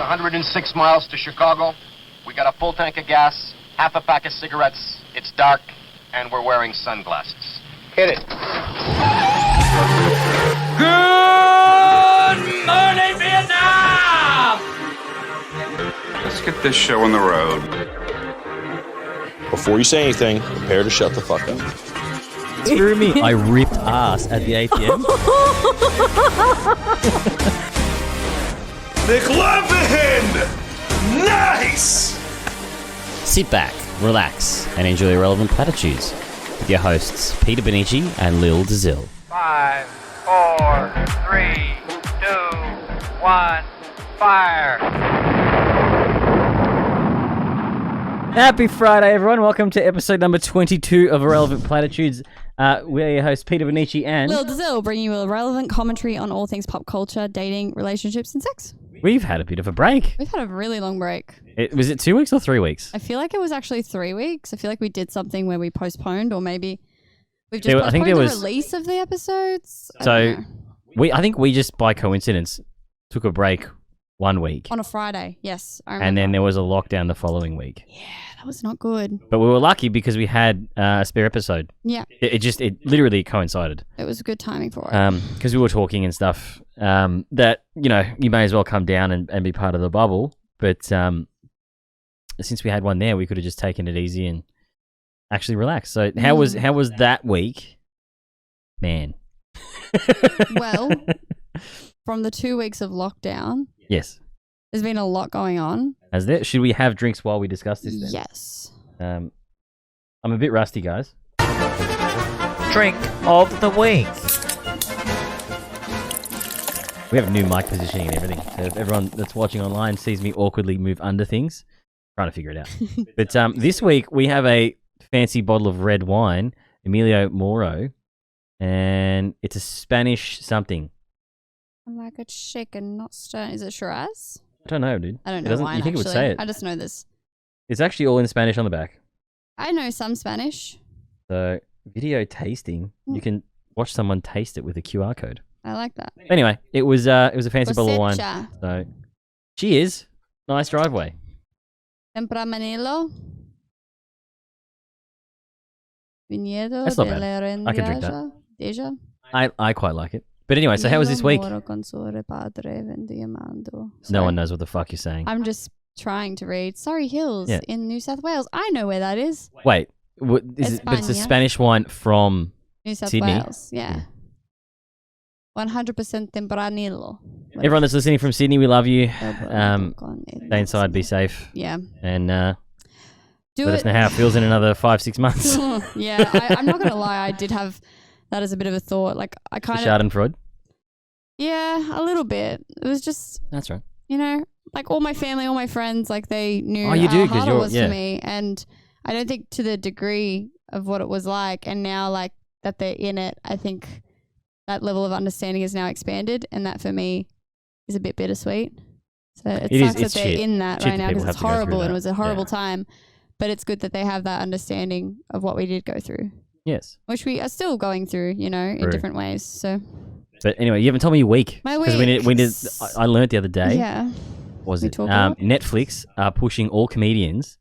106 miles to Chicago. We got a full tank of gas, half a pack of cigarettes. It's dark, and we're wearing sunglasses. Hit it. Good morning, Vietnam! Let's get this show on the road. Before you say anything, prepare to shut the fuck up. Screw me. I ripped ass at the ATM. McLovin! Nice! Sit back, relax, and enjoy Irrelevant Platitudes with your hosts Peter Benici and Lil Dazil. 5, 4, 3, 2, 1, fire! Happy Friday, everyone. Welcome to episode number 22 of Irrelevant Platitudes. We're your hosts, Peter Benici and Lil Dazil, bringing you a relevant commentary on all things pop culture, dating, relationships, and sex. We've had a bit of a break. We've had a really long break. Was it 2 weeks or 3 weeks? I feel like it was actually 3 weeks. I feel like we did something where we postponed, or maybe we've just postponed I think there was the release of the episodes. I think we just by coincidence took a break 1 week. On a Friday, yes. I remember. And then there was a lockdown the following week. Yeah, that was not good. But we were lucky because we had a spare episode. Yeah. It literally coincided. It was good timing for it. Because we were talking and stuff that, you know, you may as well come down and be part of the bubble. But since we had one there, we could have just taken it easy and actually relaxed. So how was that week? Man. Well, from the 2 weeks of lockdown, yes, there's been a lot going on. Has there? Should we have drinks while we discuss this then? Yes. I'm a bit rusty, guys. Drink of the week. We have new mic positioning and everything. So if everyone that's watching online sees me awkwardly move under things, trying to figure it out. But this week we have a fancy bottle of red wine, Emilio Moro, and it's a Spanish something. I'm like a chicken, not stone. Is it Shiraz? I don't know, dude. I don't know wine, You think actually. it would say it? I just know this. It's actually all in Spanish on the back. I know some Spanish. So video tasting, you can watch someone taste it with a QR code. I like that. Anyway, it was a fancy bottle of wine. Cosecha. So cheers. Nice driveway. Tempranillo. Viñedo That's not de bad. la I can drink that. Rendiaja. Deja. I quite like it. But anyway, so how was this week? Moro consore padre vendiamando. No one knows what the fuck you're saying. I'm just trying to read Surrey Hills Yeah. in New South Wales. I know where that is. Wait, what, but it's a España. Spanish wine from New South Sydney? Wales. Yeah. 100% Tempranillo. Everyone that's listening from Sydney, we love you. Stay inside, be safe, Yeah. and Do let it. us know how it feels in another 5-6 months. Yeah, I'm not gonna lie. I did have that as a bit of a thought. Like I kind of, Schadenfreude. yeah, a little bit. It was just, That's right. you know, like all my family, all my friends, like they knew Oh, you do, how 'cause hard it you're- was yeah. for me, and I don't think to the degree of what it was like. And now, like that they're in it, I think that level of understanding is now expanded, and that for me is a bit bittersweet. So it It is- sucks that it's they're shit. in that Shit right that now people because have it's to go through horrible and that. it was a horrible Yeah. time. But it's good that they have that understanding of what we did go through, Yes. which we are still going through, you know, in True. different ways. So But anyway, you haven't told me your week. My 'Cause week. we did. I learned the other day. yeah, Was We it talk about? Netflix are pushing all comedians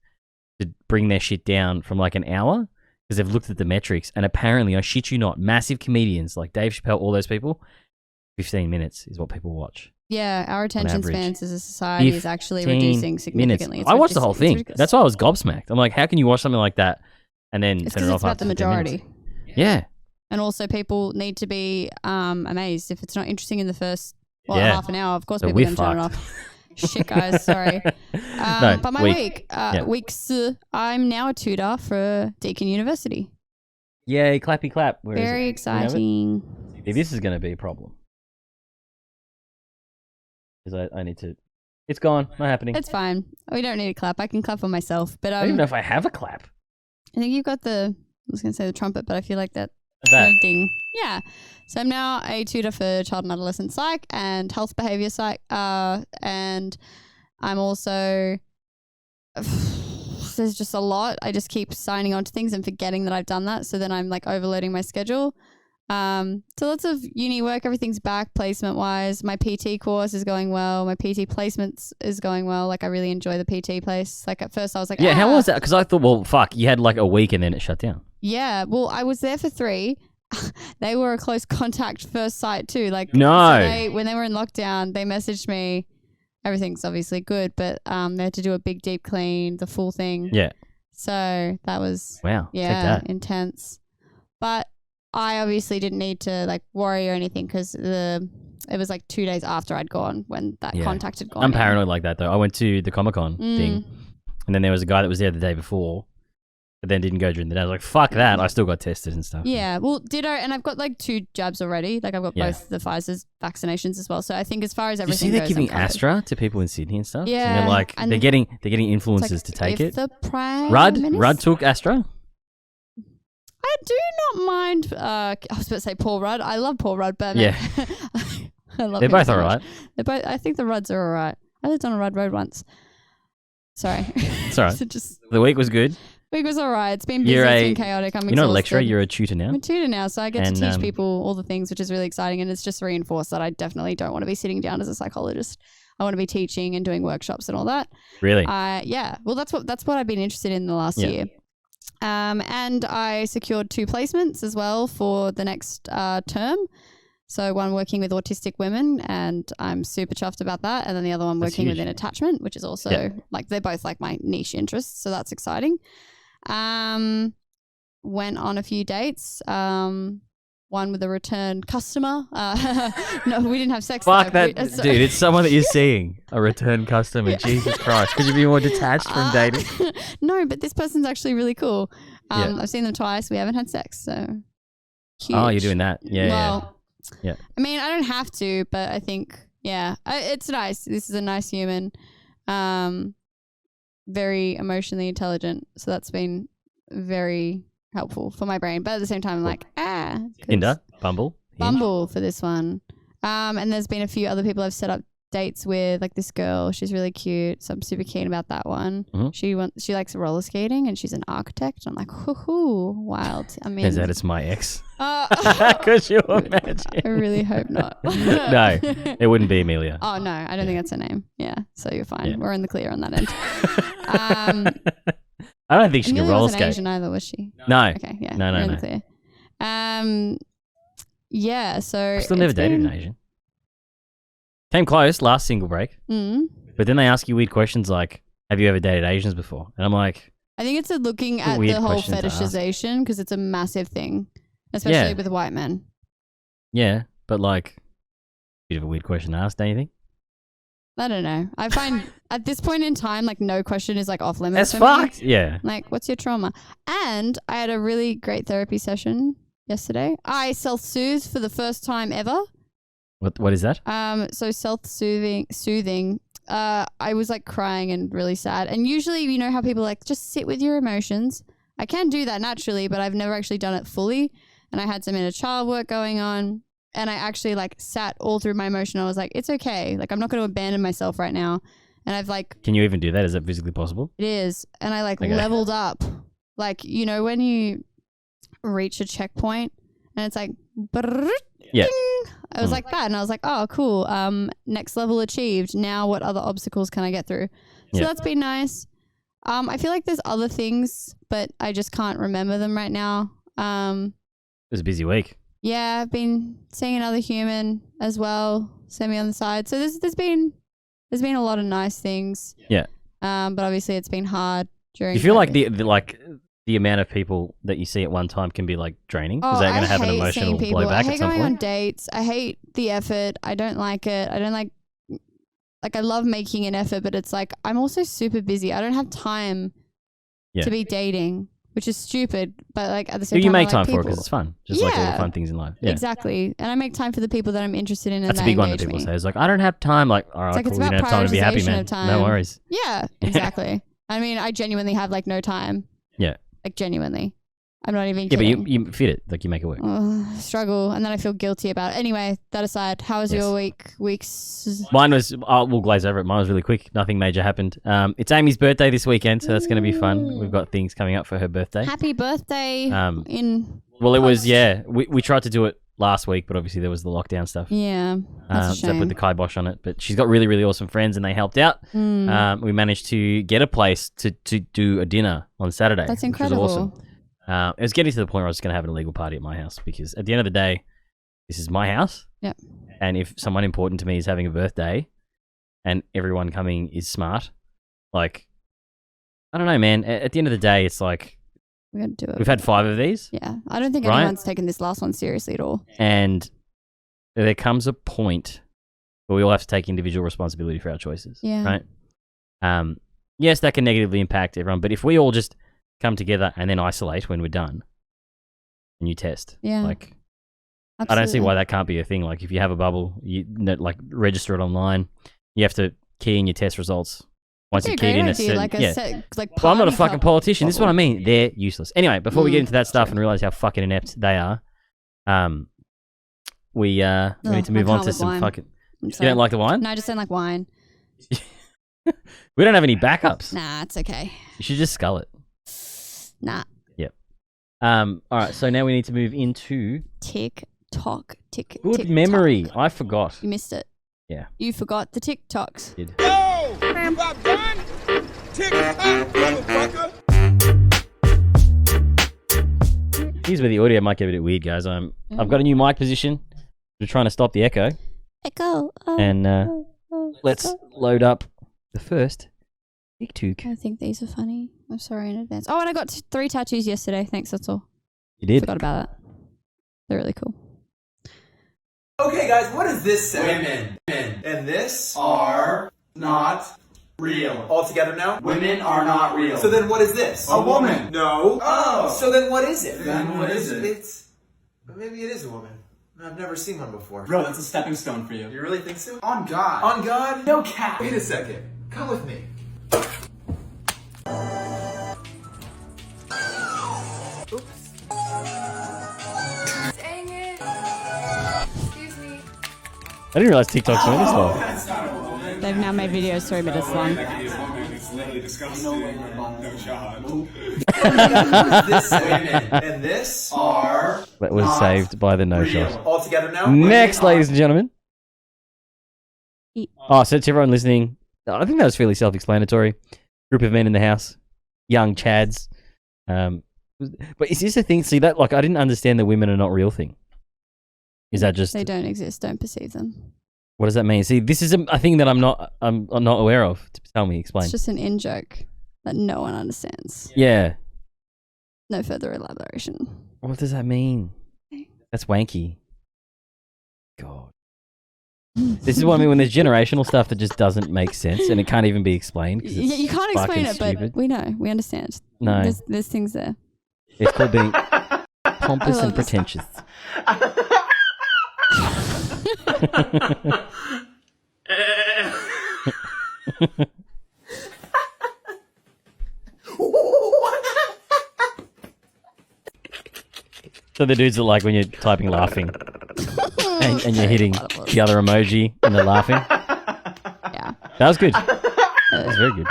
to bring their shit down from like an hour because they've looked at the metrics, and apparently, I shit you not, massive comedians like Dave Chappelle, all those people, 15 minutes is what people watch. yeah, our attention average. spans as a society is actually 15 reducing significantly. Minutes. It's I watched the whole it's thing. ridiculous. That's why I was gobsmacked. I'm like, how can you watch something like that and then It's turn because it it's off about after the 15 minutes? majority. Yeah. And also, people need to be amazed if it's not interesting in the first Yeah. half an hour. Of course, So people we're are going to turn it fucked. off. Shit, guys, sorry. No, but my week. weeks, I'm now a tutor for Deakin University. Yay, clappy clap. Where is Very it? Do you have it? exciting. See, this is going to be a problem. Because I need to... It's gone. Not happening. It's fine. We don't need a clap. I can clap for myself. But I don't even know if I have a clap. I think you've got the, I was going to say the trumpet, but I feel like that That. ding. Yeah. So I'm now a tutor for child and adolescent psych and health behavior psych. And I'm also, there's just a lot. I just keep signing on to things and forgetting that I've done that. So then I'm like overloading my schedule. So lots of uni work. Everything's back placement wise. My PT course is going well. My PT placements is going well. Like I really enjoy the PT place. Like at first I was like, Yeah, how was that? Because I thought, well, fuck, you had like a week and then it shut down. Yeah, well, I was there for 3. They were a close contact first site too. Like No. so when they were in lockdown, they messaged me. Everything's obviously good, but they had to do a big deep clean, the full thing. Yeah. So that was Wow. Take yeah, that. intense. But I obviously didn't need to like worry or anything because it was like 2 days after I'd gone when that Yeah. contact had gone. I'm in. paranoid like that though. I went to the Comic-Con thing and then there was a guy that was there the day before but then didn't go during the day. I was like, fuck that. I still got tested and stuff. Yeah, well, ditto, and I've got like 2 jabs already. Like I've got both the Pfizer's vaccinations as well. So I think as far as You everything see they're goes, giving I'm covered. Astra to people in Sydney and stuff? Yeah, And they're like, and they're getting It's influencers like, to take if it. The Prime Rudd Minister- took Astra? I do not mind. I was about to say Paul Rudd. I love Paul Rudd, but Yeah. I love They're him both so alright. much. They're both. I think the Rudds are alright. I lived on a Rudd road once. Sorry. It's alright. So just The week was good. week was alright. It's been busy. You're It's a- been chaotic. I'm You're not a lecturer, exhausted. you're a tutor now. I'm a tutor now, so I get And, to teach people all the things, which is really exciting. And it's just reinforced that I definitely don't want to be sitting down as a psychologist. I want to be teaching and doing workshops and all that. Really? Yeah. Well, that's what I've been interested in the last year. And I secured 2 placements as well for the next term. So one working with autistic women, and I'm super chuffed about that. And then the other one That's working huge. within attachment, which is also like they're both like my niche interests. So that's exciting. Went on a few dates. One with a return customer. No, we didn't have sex. Fuck though. that, dude. It's someone that you're seeing. A return customer. Yeah. Jesus Christ. Could you be more detached from dating? No, but this person's actually really cool. Yeah. I've seen them twice. We haven't had sex, so huge. Oh, you're doing that. Yeah, Well, yeah. I mean, I don't have to, but I think, it's nice. This is a nice human, very emotionally intelligent. So that's been very helpful for my brain. But at the same time, I'm like, 'cause Tinder, Bumble. Hinge. Bumble for this one. And there's been a few other people I've set up dates with, like this girl. She's really cute, so I'm super keen about that one. Mhm. She likes roller skating, and she's an architect. I'm like, hoo, wild. I mean, Turns out it's my ex. uh, Could you imagine? I really hope not. No, it wouldn't be Amelia. Oh no, I don't think that's her name. Yeah, so you're fine. Yeah. We're in the clear on that end. I don't think she can Amelia roller wasn't skate. Asian either, was she? No. Okay, yeah, No, we're in no. the clear. Yeah, so I still never it's dated been- an Asian. Came close last single break, Mm. but then they ask you weird questions like, "Have you ever dated Asians before?" And I'm like, I think it's looking a at weird the whole question to ask. fetishization because it's a massive thing, especially Yeah. with white men. "Yeah," but like, bit of a weird question to ask, don't you think? I don't know. I find at this point in time, like no question is like off limits. That's for me. fucked. Yeah. Like, what's your trauma? And I had a really great therapy session yesterday. I self-soothed for the first time ever. What is that? So soothing. I was like crying and really sad. And usually, you know how people like just sit with your emotions. I can do that naturally, but I've never actually done it fully. And I had some inner child work going on. And I actually like sat all through my emotion. I was like, it's okay. Like, I'm not going to abandon myself right now. And I've like, Can you even do that? Is that physically possible? it is. And I like Okay. leveled up. Like, you know, when you reach a checkpoint and it's like, brrrr, Yeah. ding. I was like that. And I was like, oh, cool. Next level achieved. Now what other obstacles can I get through? So Yeah. that's been nice. I feel like there's other things, but I just can't remember them right now. It was a busy week. Yeah, I've been seeing another human as well, semi on the side. So there's been a lot of nice things. Yeah. But obviously it's been hard during. You feel like COVID. the amount of people that you see at one time can be like draining because Oh, they're going I to have an hate emotional seeing people. blowback I hate at some going on point. dates. I hate the effort. I don't like it. I don't like I love making an effort, but it's like I'm also super busy. I don't have time Yeah. to be dating, which is stupid. But like at the same You time, make I time like for it people. because it's fun, just like all the Yeah. fun things in life. Yeah. Exactly, and I make time for the people that I'm interested in, and That's a that big one that engage people me. say. It's like, I don't have time. Like, all right, like, cool. it's You don't about have time to be happy, prioritization man. of time. No worries. Yeah, exactly. I mean, I genuinely have like no time. Yeah. Like genuinely. I'm not even Yeah, but kidding. you fit it. Like, you make it work. Struggle, and then I feel guilty about it. Anyway, that aside, how was your week's? Mine was, we'll glaze over it. Mine was really quick. Nothing major happened. It's Amy's birthday this weekend, so that's going to be fun. We've got things coming up for her birthday. Happy birthday! Well, it was, we tried to do it last week, but obviously there was the lockdown stuff. Yeah, that's a So I shame. put the kibosh on it. But she's got really, really awesome friends, and they helped out. We managed to get a place to do a dinner on Saturday. That's which was incredible. awesome. It was getting to the point where I was going to have an illegal party at my house, because at the end of the day, this is my house. Yep. And if someone important to me is having a birthday and everyone coming is smart, like, I don't know, man. At the end of the day, it's like, We got to do it. we've had 5 of these. Yeah, I don't think Right? anyone's taken this last one seriously at all. And there comes a point where we all have to take individual responsibility for our choices. Yeah. Right? Yes, that can negatively impact everyone, but if we all just come together and then isolate when we're done and you test, Yeah. like, I Absolutely. don't see why that can't be a thing. Like, if you have a bubble, like, register it online. You have to key in your test results. Once you That's a keyed great in a idea, certain, like a yeah. set, like Well, I'm not a party fucking cup politician. This is what I bubble. mean. They're useless. Anyway, before we get into that stuff true. and realize how fucking inept they are, we need to I move on can't to with some wine. fucking. I'm You sorry. don't like the wine? No, I just don't like wine. We don't have any backups. Nah, it's okay. You should just scull it. Nah. All right, so now we need to move into TikTok. good TikTok. memory. I forgot. You missed it. Yeah. You forgot the TikToks. Did. Here's where the audio might get a bit weird, guys. I've got a new mic position. We're trying to stop the echo, Echo. and let's load up the first TikTok. I think these are funny. I'm sorry in advance. Oh, and I got 3 tattoos yesterday. Thanks, that's all. You did. Forgot about that. They're really cool. Okay, guys, what does this say? Women. And this are not real. All together now? Women are not real. So then what is this? A woman. No. Oh. So then what is it? Then what is it? It's... Maybe it is a woman. I've never seen one before. Bro, that's a stepping stone for you. You really think so? On God. On God? No cap. Wait a second. Come with me. Dang it. Excuse me. I didn't realize TikTok's went this long. They've now made videos 3 minutes long. It's literally disgusting. No shot. What does this say? And this are... That was saved by the no real. shot. All together now? Next, Women ladies and gentlemen. Oh, so to everyone listening, I think that was fairly self-explanatory. Group of men in the house, young chads. But is this a thing? See that? Like, I didn't understand the women are not real thing. Is that just? They don't exist. Don't perceive them. What does that mean? See, this is a thing that I'm not aware of. Tell me, explain. It's just an in joke that no one understands. Yeah. No further elaboration. What does that mean? That's wanky. God. This is what I mean when there's generational stuff that just doesn't make sense and it can't even be explained. 'Cause it's You can't explain fucking it, stupid. but we know. We understand. No. There's things there. It's called being pompous I and love this. pretentious. So the dudes are like when you're typing laughing and you're hitting the other emoji and they're laughing. Yeah. That was good. That was very good.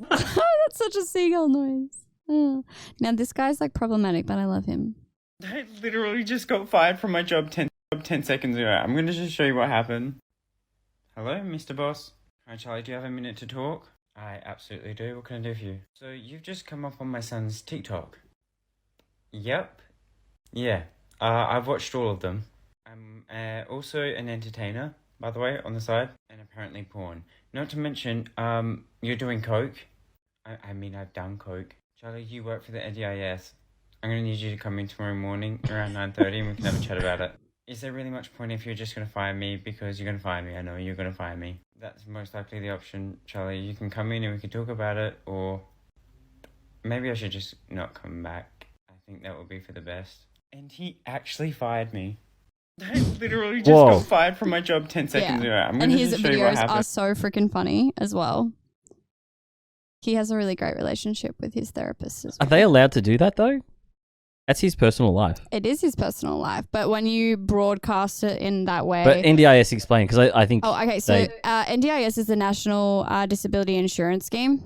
That's such a seagull noise. Now this guy's like problematic, but I love him. I literally just got fired from my job 10 seconds ago. I'm going to just show you what happened. Hello, Mr. Boss. Hi, Charlie. Do you have a minute to talk? I absolutely do. What can I do for you? So you've just come up on my son's TikTok. Yep. Yeah. I've watched all of them. I'm also an entertainer, by the way, on the side. And apparently porn. Not to mention, you're doing coke. I mean, I've done coke. Charlie, you work for the NDIS. I'm going to need you to come in tomorrow morning around 9:30 and we can have a chat about it. Is there really much point if you're just going to fire me because you're going to fire me? I know you're going to fire me. That's most likely the option, Charlie. You can come in and we can talk about it, or maybe I should just not come back. I think that would be for the best. And he actually fired me. I literally just got fired from my job 10 seconds ago. I'm going And to his just show you what videos happened. are so freaking funny as well. He has a really great relationship with his therapist as Are well. they allowed to do that though? That's his personal life. It is his personal life, but when you broadcast it in that way. But NDIS explain, because I think. Oh, okay. So NDIS is the National Disability Insurance Scheme.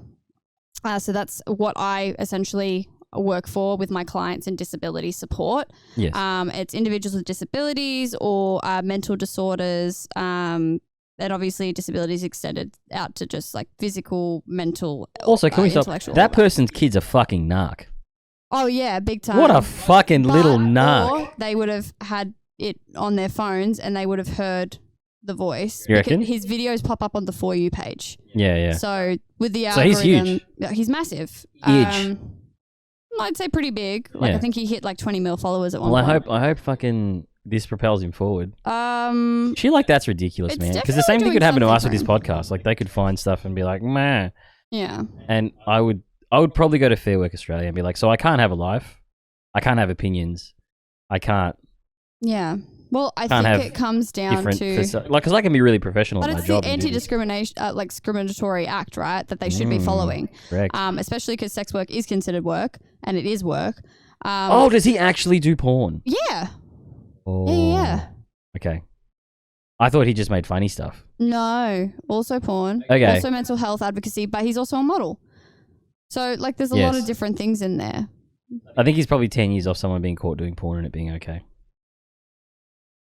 So that's what I essentially work for with my clients in disability support. Yes. It's individuals with disabilities or mental disorders. And obviously disabilities extended out to just like physical, mental, Also, can we stop? intellectual. That person's kid's a fucking narc. Oh yeah, big time. What a fucking little Or narc. they would have had it on their phones and they would have heard the voice. You reckon? His videos pop up on the For You page. Yeah, yeah. So with the So he's algorithm, huge. He's massive. Huge. I'd say pretty big. Like Yeah. I think he hit like 20 mil followers at one Well, point. I hope fucking this propels him forward. Um, Shit like that's ridiculous, It's man. Because the same thing definitely could happen to doing us with this something podcast. Like they could find stuff and be like, meh. yeah. And I would probably go to Fair Work Australia and be like, so I can't have a life. I can't have opinions. I can't Yeah. Well, I Can't have think it comes down different to. because I can be really professional But at my it's job. the and do this. anti-discrimination, like discriminatory act, right? That they should be following. Correct. Especially because sex work is considered work, and it is work. Oh, does he actually do porn? Yeah. Oh. Yeah. Okay. I thought he just made funny stuff. No, also porn. Okay. Also mental health advocacy, but he's also a model. So, like, there's a lot Yes. of different things in there. I think he's probably 10 years off someone being caught doing porn and it being okay.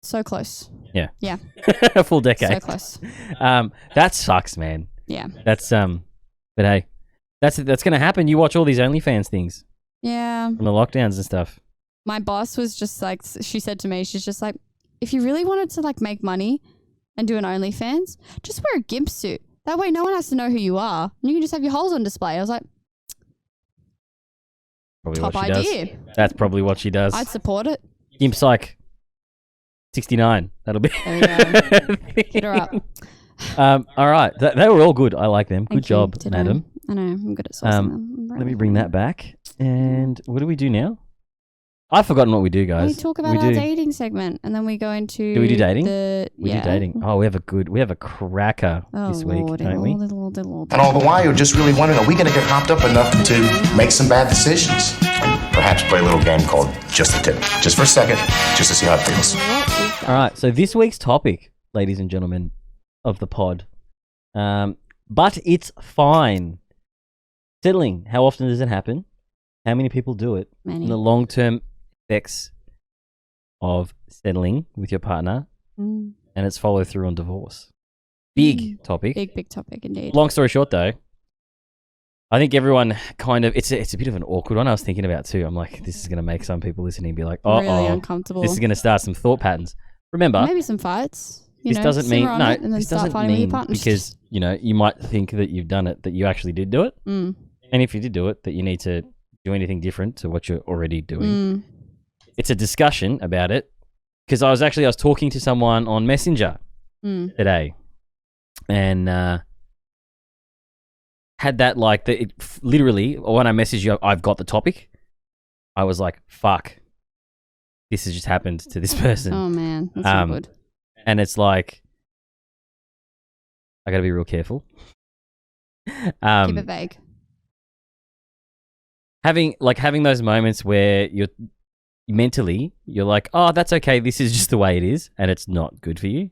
So close. Yeah. Yeah. A full decade. So close. That sucks, man. Yeah. That's but hey, that's gonna happen. You watch all these OnlyFans things Yeah. from the lockdowns and stuff. My boss was just like, she said to me, she's just like, if you really wanted to like make money and do an OnlyFans, just wear a gimp suit. That way no one has to know who you are. And you can just have your holes on display. I was like, Probably top what she idea. does. That's probably what she does. I'd support it. Gimp Psych 69. That'll be. There we go. Hit her up. All right. They were all good. I like them. Thank Good job, you. Ditto. madam. I know. I'm good at sourcing them. Let me bring that back. And what do we do now? I've forgotten what we do, guys. We talk about our dating segment, and then we go into. Do we do dating? We do dating. Oh, we have a cracker this week, don't we? And all the while, you're just really wondering, are we going to get hopped up enough to make some bad decisions? Perhaps play a little game called Just a Tip. Just for a second, just to see how it feels. All right, so this week's topic, ladies and gentlemen of the pod, but it's fine. Settling, how often does it happen? How many people do it? Many. And the long-term effects of settling with your partner and its follow-through on divorce. Big topic. Big topic indeed. Long story short, though, I think everyone kind of, it's a bit of an awkward one I was thinking about too. I'm like, this is going to make some people listening be like, Really uncomfortable. this is going to start some thought patterns. Remember, Maybe some fights. this doesn't mean, simmer on no, it and then this start doesn't fighting with your mean partner. because, you might think that you've done it, that you actually did do it. Mm. And if you did do it, that you need to do anything different to what you're already doing. Mm. It's a discussion about it because I was talking to someone on Messenger today and had that literally when I messaged you, I've got the topic. I was like, fuck, this has just happened to this person. Oh man, that's not good. And it's like, I got to be real careful. Keep it vague. Having those moments where you're like, oh, that's okay. This is just the way it is, and it's not good for you.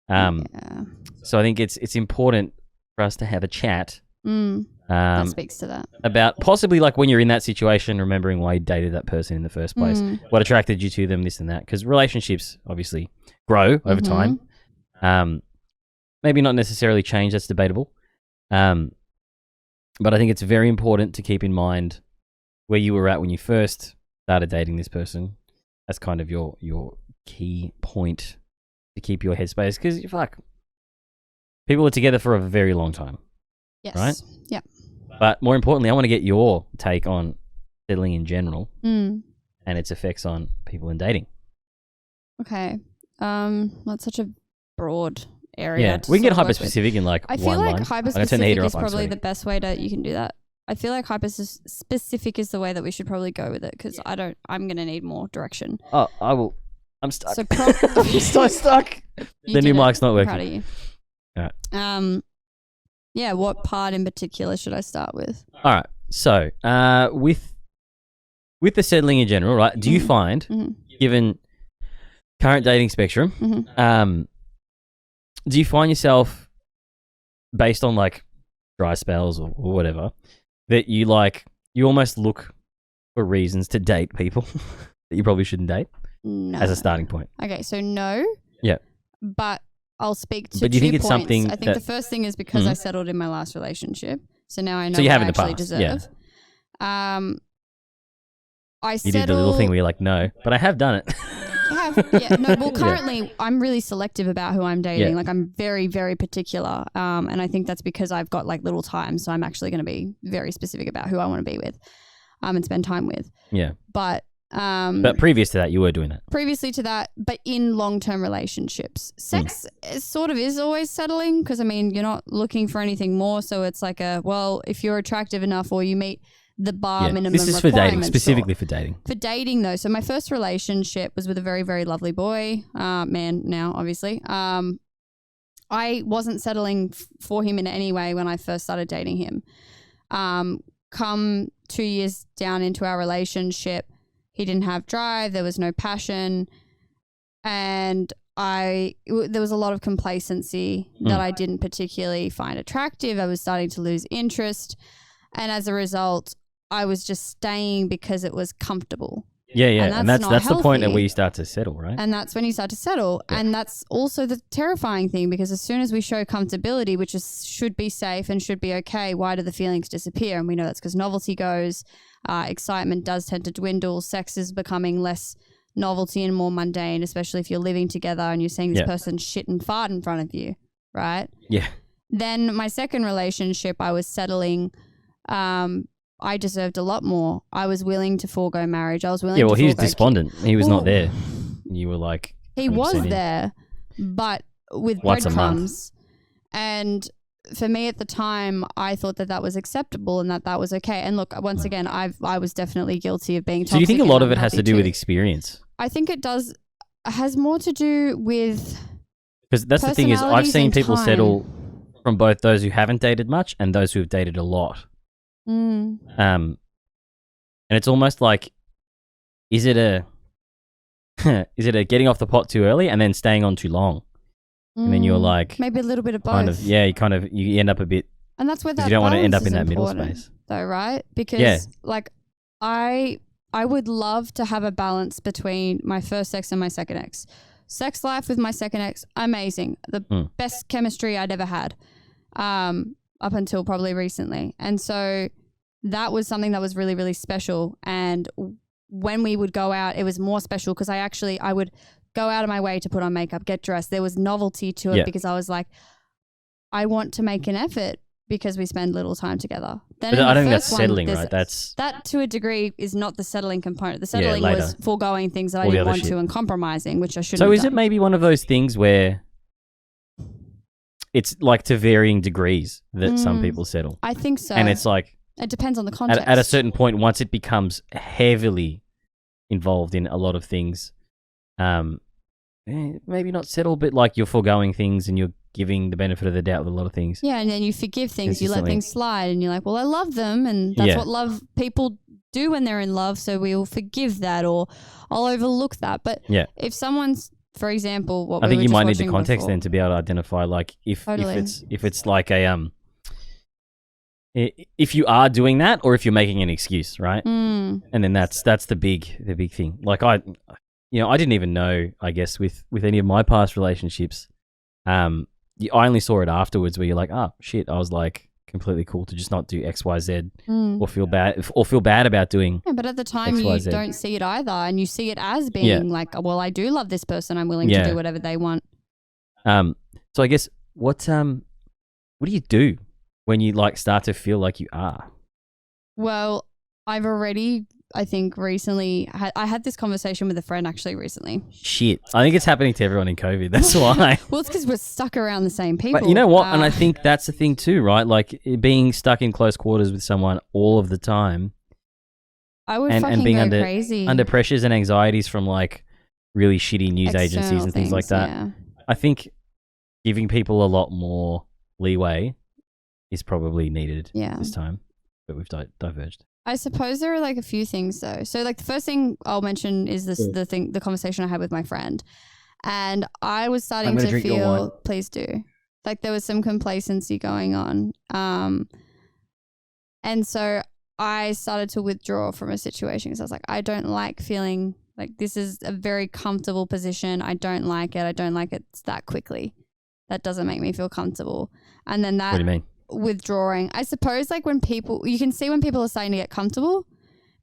So I think it's important for us to have a chat. That speaks to that. About possibly like when you're in that situation, remembering why you dated that person in the first place, what attracted you to them, this and that. Because relationships obviously grow over time. Maybe not necessarily change. That's debatable. But I think it's very important to keep in mind where you were at when you first started dating this person. That's kind of your key point to keep your headspace, because people are together for a very long time. Yes. Right? Yeah. But more importantly, I want to get your take on settling in general and its effects on people in dating. Okay. That's such a broad area. Yeah, we can get hyper-specific in like I one feel like line. hyper-specific is probably the best way to you can do that. I feel like hyper-specific is the way that we should probably go with it, because I'm going to need more direction. Oh, I will. I'm stuck. So I'm so stuck. The new mic's not working. I'm proud of you. All right. Yeah, what part in particular should I start with? All right. So, with with the settling in general, right? Do you find, given current dating spectrum, do you find yourself, based on like dry spells or whatever, that you almost look for reasons to date people that you probably shouldn't date as a starting point? Okay, so no. Yeah. But I'll speak to But do you think it's points. something I think the first thing is because I settled in my last relationship, so now I know So you what have I in the actually past, deserve. yeah. I You did the little thing where you're like, no, but I have done it. Well, currently I'm really selective about who I'm dating. Yeah. Like I'm very, very particular, and I think that's because I've got like little time, so I'm actually going to be very specific about who I want to be with, and spend time with. Yeah. But previous to that, you were doing that. previously to that, but in long-term relationships, sex is always settling because I mean you're not looking for anything more, so it's like if you're attractive enough or you meet the bar minimum This is for dating, requirements, specifically for dating. For dating though, so my first relationship was with a very, very lovely boy, man now obviously. I wasn't settling for him in any way when I first started dating him. Come 2 years down into our relationship, he didn't have drive, there was no passion, and there was a lot of complacency that I didn't particularly find attractive. I was starting to lose interest, and as a result, I was just staying because it was comfortable. Yeah, and that's the point at healthy. where you start to settle, right? And that's when you start to settle. Yeah. And that's also the terrifying thing, because as soon as we show comfortability, which should be safe and should be okay, why do the feelings disappear? And we know that's because novelty goes, excitement does tend to dwindle, sex is becoming less novelty and more mundane, especially if you're living together and you're seeing this person shit and fart in front of you, right? Yeah. Then my second relationship, I was settling. I deserved a lot more. I was willing to forego marriage. I was willing to he was forego despondent. He was not there. You were like... He was in. there, but with Once a breadcrumbs. And for me at the time, I thought that was acceptable and that was okay. And look, once again, I was definitely guilty of being toxic. So do you think a lot of it and has to do with experience? I think it has more to do with... Because that's the thing is, I've seen and people time. settle from both those who haven't dated much and those who have dated a lot. And it's almost like, is it a getting off the pot too early and then staying on too long, and then you're like maybe a little bit of both. You end up a bit, and that's where that you don't want to end up balance in is that middle important, space, though, right? Because like I would love to have a balance between my first ex and my second ex. Sex life with my second ex, amazing, the best chemistry I'd ever had. Up until probably recently. And so that was something that was really, really special. And when we would go out, it was more special because I would go out of my way to put on makeup, get dressed. There was novelty to it because I was like, I want to make an effort because we spend little time together. Then but I don't think that's settling, right? That to a degree is not the settling component. The settling was foregoing things that I didn't want to and compromising, which I shouldn't have So is done. it maybe one of those things where it's like to varying degrees that some people settle? I think so. And it's like... It depends on the context. At a certain point, once it becomes heavily involved in a lot of things, maybe not settle, but like you're foregoing things and you're giving the benefit of the doubt with a lot of things. Yeah, and then you forgive things, you let things slide, and you're like, well, I love them, and that's what love people do when they're in love, so we'll forgive that, or I'll overlook that. But if someone's... For example, I think you might need the context then to be able to identify, like, if it's like a if you are doing that or if you're making an excuse, right? And then that's the big thing. Like I didn't even know, I guess, with any of my past relationships, I only saw it afterwards where you're like, oh shit, I was like completely cool to just not do X, Y, Z, or feel bad about doing. Yeah, but at the time X, Y, you Z. don't see it either, and you see it as being like, well, I do love this person. I'm willing to do whatever they want. So I guess what do you do when you like start to feel like you are? Well, I've already, I think recently, I had this conversation with a friend actually recently. Shit. I think it's happening to everyone in COVID. That's why. Well, it's because we're stuck around the same people. But you know what? And I think that's the thing too, right? Like being stuck in close quarters with someone all of the time. I would fucking being go crazy. under pressures and anxieties from like really shitty news agencies and things like that. Yeah. I think giving people a lot more leeway is probably needed this time. But we've diverged. I suppose there are like a few things though. So like the first thing I'll mention is the conversation I had with my friend, and I was starting to feel. Please do. Like there was some complacency going on, and so I started to withdraw from a situation because I was like, I don't like feeling like this is a very comfortable position. I don't like it. I don't like it that quickly. That doesn't make me feel comfortable. And then that. What do you mean? Withdrawing. I suppose like when people, you can see when people are starting to get comfortable,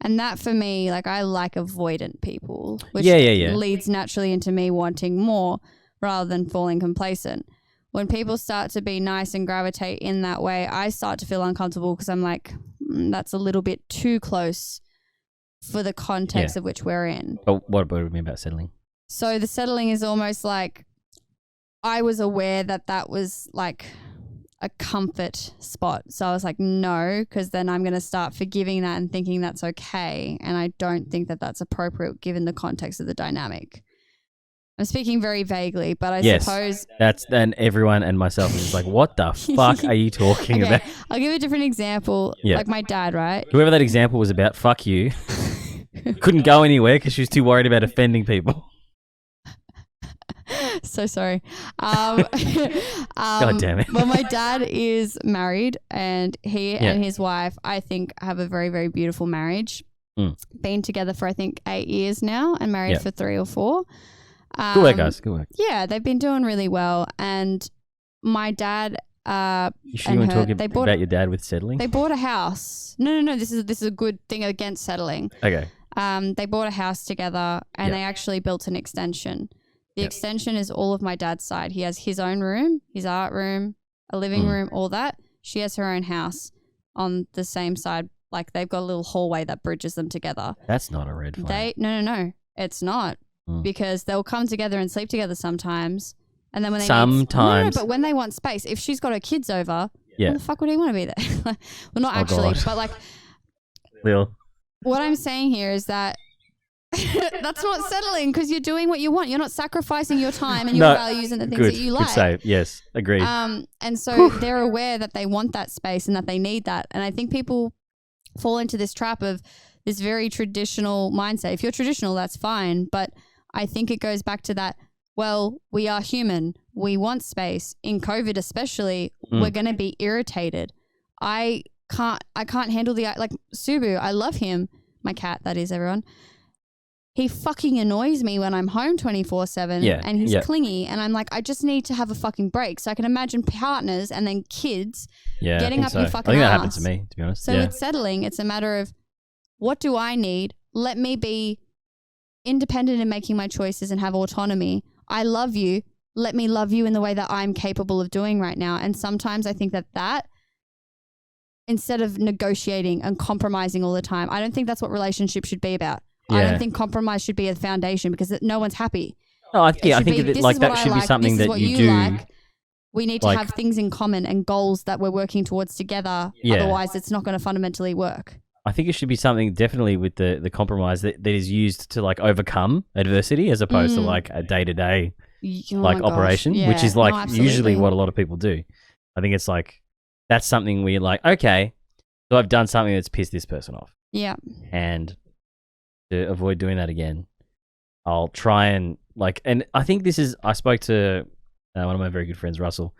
and that for me, like I like avoidant people, which leads naturally into me wanting more rather than falling complacent. When people start to be nice and gravitate in that way, I start to feel uncomfortable because I'm like, that's a little bit too close for the context of which we're in. But what do you mean about settling? So the settling is almost like I was aware that that was like a comfort spot. So I was like, no, because then I'm going to start forgiving that and thinking that's okay. And I don't think that that's appropriate given the context of the dynamic. I'm speaking very vaguely, but I suppose... Then everyone and myself is just like, what the fuck are you talking about? I'll give a different example. Yeah. Like my dad, right? Whoever that example was about, fuck you. Couldn't go anywhere because she was too worried about offending people. So sorry. God damn it. Well, my dad is married, and he and his wife, I think, have a very, very beautiful marriage. Been together for, I think, 8 years now and married for 3 or 4. Good work, guys. Good work. Yeah, they've been doing really well. And my dad you sure you want to talk about your dad with settling? They bought a house. No. This is a good thing against settling. Okay. They bought a house together, and they actually built an extension. The extension is all of my dad's side. He has his own room, his art room, a living room, all that. She has her own house on the same side. Like they've got a little hallway that bridges them together. That's not a red flag. No. It's not. Because they'll come together and sleep together sometimes. And then when they but when they want space, if she's got her kids over, why the fuck would he want to be there? Well, not actually, but like what I'm saying here is that that's not settling because you're doing what you want. You're not sacrificing your time and your values and the things that you like. Good save. Yes, agreed. And so they're aware that they want that space and that they need that. And I think people fall into this trap of this very traditional mindset. If you're traditional, that's fine. But I think it goes back to that, well, we are human. We want space. In COVID especially, we're going to be irritated. I can't handle like Subu, I love him. My cat, that is, everyone. He fucking annoys me when I'm home 24/7 and he's clingy, and I'm like, I just need to have a fucking break. So I can imagine partners and then kids getting up your fucking ass. I think that happened to me, to be honest. So it's settling. It's a matter of, what do I need? Let me be independent in making my choices and have autonomy. I love you. Let me love you in the way that I'm capable of doing right now. And sometimes I think that instead of negotiating and compromising all the time, I don't think that's what relationships should be about. I don't think compromise should be a foundation because no one's happy. No, I think that should be something that you do. Like. We need to have things in common and goals that we're working towards together. Otherwise, it's not going to fundamentally work. I think it should be something definitely with the compromise that is used to like overcome adversity as opposed to like a day-to-day operation, which is like usually what a lot of people do. I think it's like that's something where you're like, okay, so I've done something that's pissed this person off. Yeah. And to avoid doing that again, I'll try and and I think I spoke to one of my very good friends, Russell,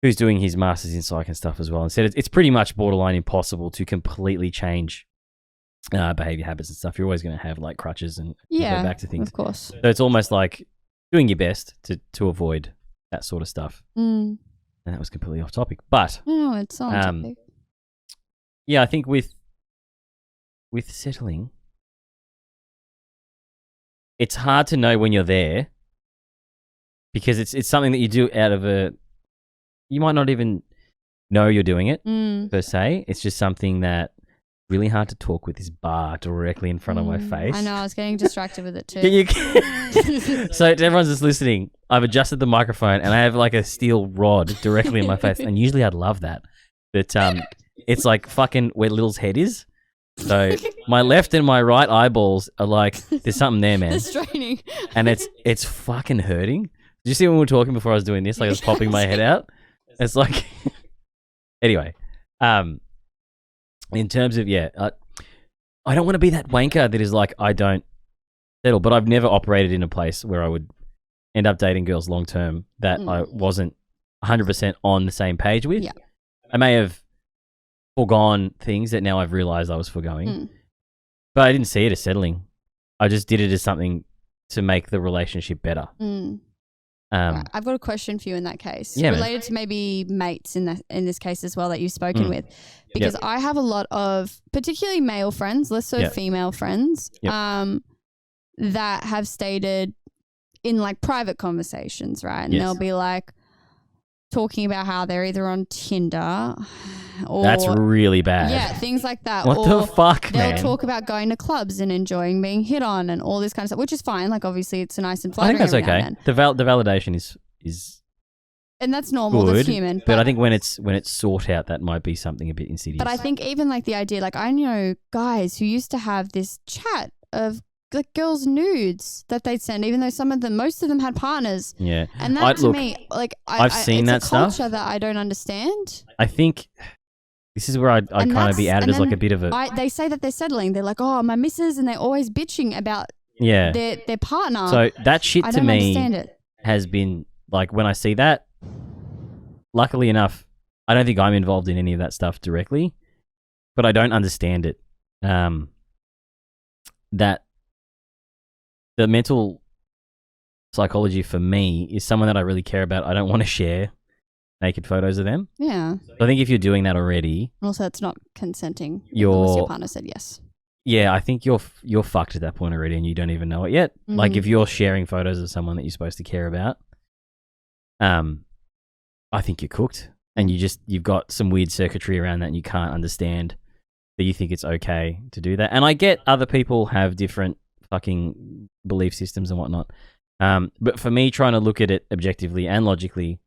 who's doing his master's in psych and stuff as well, and said it's pretty much borderline impossible to completely change behavior habits and stuff. You're always going to have like crutches and go back to things. Of course. So it's almost like doing your best to avoid that sort of stuff. And that was completely off topic, but no, it's on topic. Yeah, I think with settling, it's hard to know when you're there because it's something that you do out of you might not even know you're doing it per se. It's just something that really hard to talk with this bar directly in front of my face. I know, I was getting distracted with it too. So to everyone that's listening, I've adjusted the microphone and I have like a steel rod directly in my face. And usually I'd love that. But it's like fucking where Lil's head is. So my left and my right eyeballs are like, there's something there, man. It's straining. And it's fucking hurting. Did you see when we were talking before I was doing this? Like I was popping my head out. It's like, anyway, in terms of, I don't want to be that wanker that is like, I don't settle, but I've never operated in a place where I would end up dating girls long term that I wasn't 100% on the same page with. Yeah. I may have foregone things that now I've realized I was foregoing, but I didn't see it as settling. I just did it as something to make the relationship better. Right, I've got a question for you in that case, Yeah, related to maybe mates in this case as well that you've spoken with, because I have a lot of particularly male friends, less so female friends, that have stated in like private conversations, right? And they'll be like talking about how they're either on Tinder or that's really bad. Yeah, things like that. What or the fuck, they'll man? talk about going to clubs and enjoying being hit on and all this kind of stuff, which is fine. Like obviously it's a nice and I flattering. think that's every now okay. and The validation is and that's normal. good, That's human. but I think when it's sought out, that might be something a bit insidious. But I think even like the idea, like I know guys who used to have this chat of like girls' nudes that they'd send, even though most of them had partners. Yeah, and that to me, like I've seen that it's a stuff. culture that I don't understand. I think this is where I'd kind of be outed as like a bit of a. They say that they're settling. They're like, oh, my missus, and they're always bitching about their partner. So that shit I to don't me understand it. has been like when I see that. Luckily enough, I don't think I'm involved in any of that stuff directly, but I don't understand it. That the mental psychology for me is someone that I really care about. I don't want to share naked photos of them. Yeah. So I think if you're doing that already, Also, it's not consenting unless your partner said yes. Yeah, I think you're fucked at that point already, and you don't even know it yet. Like if you're sharing photos of someone that you're supposed to care about, I think you're cooked, and you've got some weird circuitry around that, and you can't understand that you think it's okay to do that. And I get other people have different fucking belief systems and whatnot, but for me, trying to look at it objectively and logically,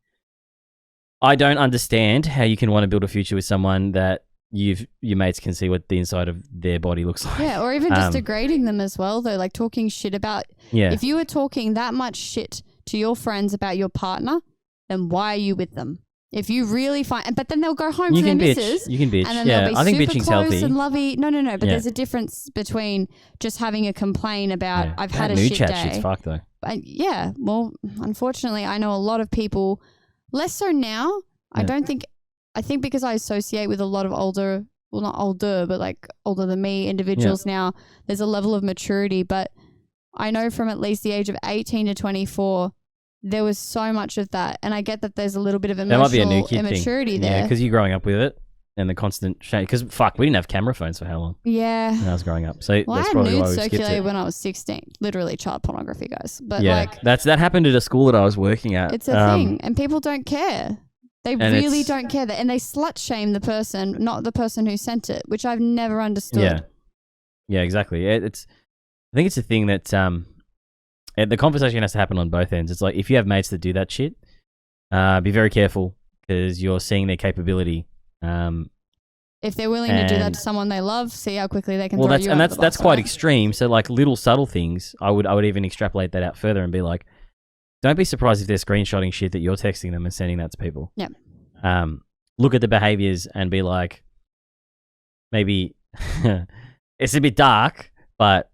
I don't understand how you can want to build a future with someone that your mates can see what the inside of their body looks like. Yeah, or even just degrading them as well, though, like talking shit about. Yeah. If you were talking that much shit to your friends about your partner, then why are you with them? If you really find, but then they'll go home to their missus. You can bitch. And then Yeah, they'll be I think super bitching's close healthy. and lovey. No. But there's a difference between just having a complaint about I've had a nude shit chat day. shit's fucked though. Yeah, well, unfortunately, I know a lot of people, less so now. I think because I associate with a lot of older, well, not older, but like older than me individuals now, there's a level of maturity. But I know from at least the age of 18 to 24, there was so much of that. And I get that there's a little bit of There might be a new emotional kid immaturity thing. there. Yeah, because you're growing up with it and the constant shame. Because fuck, we didn't have camera phones for how long? Yeah. When I was growing up. So Well, that's I had probably why nudes we skipped circulated it. when I was 16. Literally child pornography, guys. But Yeah, like, that happened at a school that I was working at. it's a thing. And people don't care. They And really it's- don't care that, and they slut shame the person, not the person who sent it, which I've never understood. Yeah, exactly. I think it's a thing that the conversation has to happen on both ends. It's like if you have mates that do that shit, be very careful because you're seeing their capability. If they're willing to do that to someone they love, see how quickly they can throw you and under the that's bus, quite right? extreme. So like little subtle things, I would even extrapolate that out further and be like, don't be surprised if they're screenshotting shit that you're texting them and sending that to people. Yeah. Look at the behaviors and be like, maybe it's a bit dark, but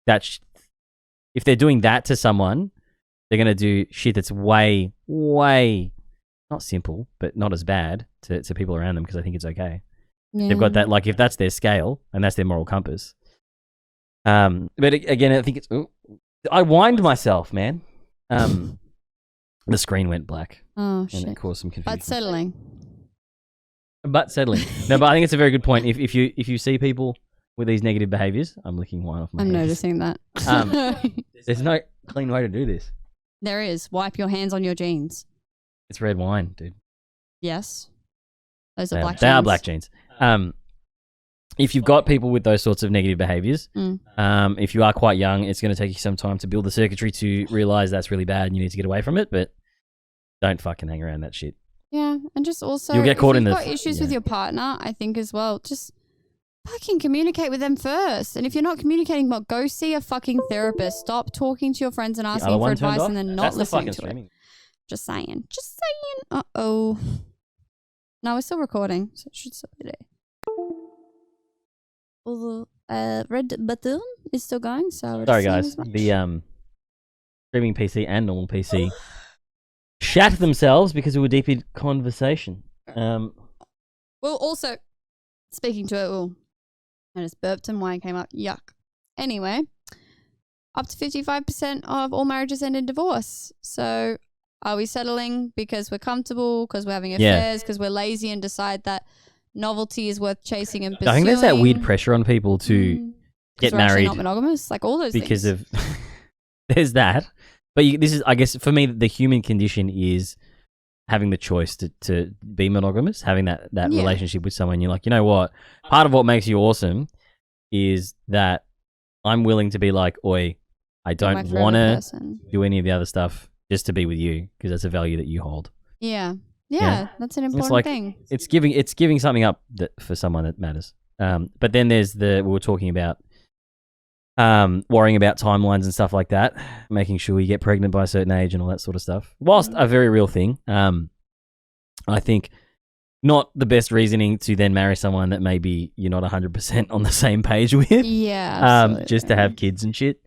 if they're doing that to someone, they're gonna do shit that's way not simple, but not as bad to people around them because I think it's okay. Yeah. They've got that, like, if that's their scale and that's their moral compass. But again, I think it's. Ooh, I whined myself, man. The screen went black. Oh, and shit. it caused some confusion. But settling. But settling. No, but I think it's a very good point. If you see people with these negative behaviors, I'm licking wine off my I'm hands. noticing that. There's no clean way to do this. There is. Wipe your hands on your jeans. It's red wine, dude. Yes. Those are They black are, jeans. they are black jeans. If you've got people with those sorts of negative behaviors, if you are quite young, it's going to take you some time to build the circuitry to realize that's really bad and you need to get away from it, but don't fucking hang around that shit. Yeah, and just also, You'll get caught if in you've the- got issues yeah. with your partner, I think as well, just fucking communicate with them first. And if you're not communicating, well, go see a fucking therapist. Stop talking to your friends and The asking other for one turned advice off? and then not That's the listening fucking to streaming. it. Just saying. Uh-oh. No, we're still recording, so it should still be there. red button is still going. So Sorry, guys. The streaming PC and normal PC shat themselves because we were deep in conversation. Well, also speaking to it, I just burped and wine came up. Yuck. Anyway, up to 55% of all marriages end in divorce. So are we settling because we're comfortable, because we're having affairs, because we're lazy and decide that novelty is worth chasing and pursuing? I think there's that weird pressure on people to get we're actually married. not monogamous, like all those because things. of there's that. But this is, I guess, for me, the human condition is having the choice to be monogamous, having that relationship with someone. You're like, you know what? Part of what makes you awesome is that I'm willing to be like, oi, I don't want to do any of the other stuff just to be with you because that's a value that you hold. Yeah, that's an important like, thing. It's giving something up for someone that matters. But then there's we were talking about worrying about timelines and stuff like that, making sure you get pregnant by a certain age and all that sort of stuff. Whilst a very real thing, I think not the best reasoning to then marry someone that maybe you're not 100% on the same page with. Yeah, just to have kids and shit.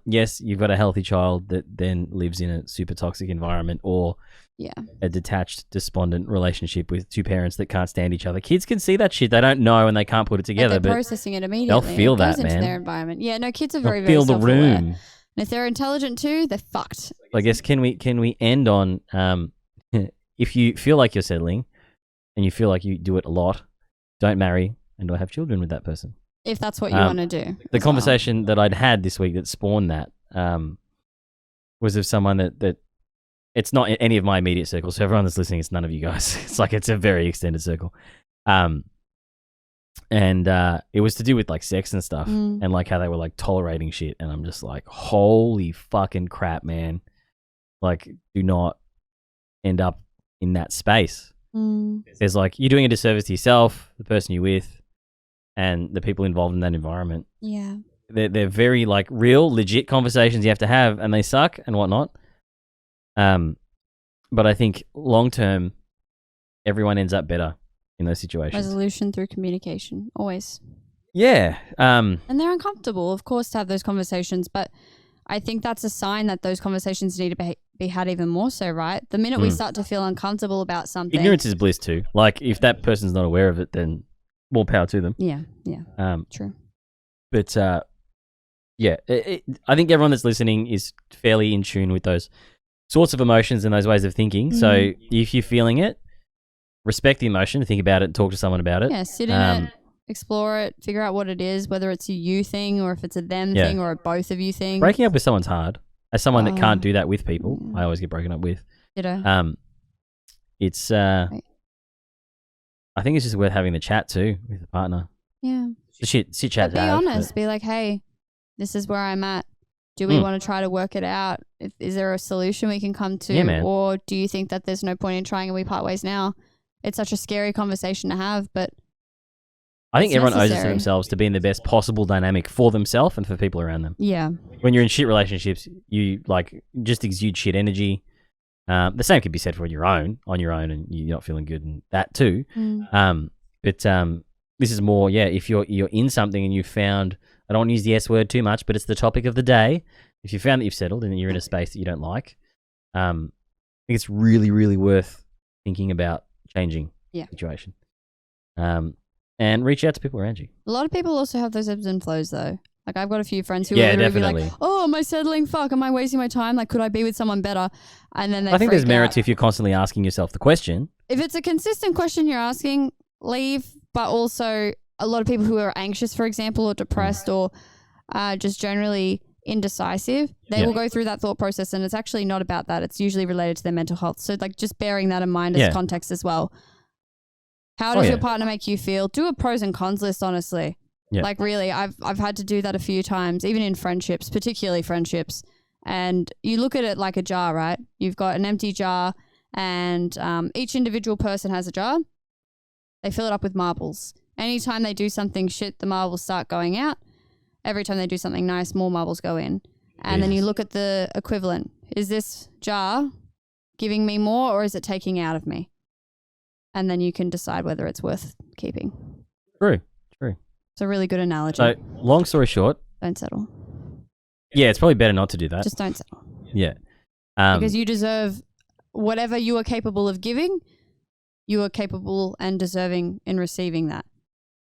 Yes, you've got a healthy child that then lives in a super toxic environment, or a detached, despondent relationship with two parents that can't stand each other. Kids can see that shit. They don't know and they can't put it together, they're but processing it immediately. they'll feel it goes that, into man. their environment. Yeah, no, kids are They'll very, very feel the self-aware. room. And if they're intelligent too, they're fucked. I guess can we end on if you feel like you're settling and you feel like you do it a lot, don't marry and don't have children with that person. If that's what you want to do. The conversation that I'd had this week that spawned that was of someone that it's not in any of my immediate circles. So everyone that's listening, it's none of you guys. It's like it's a very extended circle. And it was to do with like sex and stuff and like how they were like tolerating shit. And I'm just like, holy fucking crap, man. Like, do not end up in that space. There's like, you're doing a disservice to yourself, the person you're with, and the people involved in that environment. Yeah. They're very like real, legit conversations you have to have, and they suck and whatnot. But I think long term, everyone ends up better in those situations. Resolution through communication, always. Yeah. And they're uncomfortable, of course, to have those conversations, but I think that's a sign that those conversations need to be had even more so, right? The minute we start to feel uncomfortable about something. Ignorance is bliss too. Like, if that person's not aware of it, then more power to them. Yeah. True. But yeah, I think everyone that's listening is fairly in tune with those sorts of emotions and those ways of thinking. So if you're feeling it, respect the emotion, think about it, talk to someone about it. Yeah, sit in it, explore it, figure out what it is, whether it's a you thing or if it's a them thing or a both of you thing. Breaking up with someone's hard. As someone that can't do that with people, I always get broken up with. It's I think it's just worth having the chat too with the partner. Yeah. Sit chat. Be honest. Be like, hey, this is where I'm at. Do we want to try to work it out? Is there a solution we can come to? Yeah, man. Or do you think that there's no point in trying and we part ways now? It's such a scary conversation to have, but I think everyone owes it to necessary. themselves to be in the best possible dynamic for themselves and for people around them. Yeah. When you're in shit relationships, you like just exude shit energy. The same could be said for on your own, and you're not feeling good, and that too. But this is more, if you're in something and you found, I don't want to use the S word too much, but it's the topic of the day. If you found that you've settled and you're in a space that you don't like, I think it's really, really worth thinking about changing the situation. And reach out to people around you. A lot of people also have those ebbs and flows though. Like I've got a few friends who will literally definitely. be like, oh, am I settling? Fuck, am I wasting my time? Like, could I be with someone better? And then I think there's merit out. to if you're constantly asking yourself the question. If it's a consistent question you're asking, leave. But also a lot of people who are anxious, for example, or depressed or just generally indecisive, they will go through that thought process and it's actually not about that. It's usually related to their mental health. So like just bearing that in mind as context as well. How does your partner make you feel? Do a pros and cons list, honestly. Yeah. Like really, I've had to do that a few times, even in friendships, particularly friendships. And you look at it like a jar, right? You've got an empty jar and each individual person has a jar. They fill it up with marbles. Anytime they do something shit, the marbles start going out. Every time they do something nice, more marbles go in. And then you look at the equivalent. Is this jar giving me more or is it taking out of me? And then you can decide whether it's worth keeping. True. It's a really good analogy. So, long story short, Don't settle. yeah, it's probably better not to do that. Just don't settle. Yeah. Because you deserve whatever you are capable of giving, you are capable and deserving in receiving that.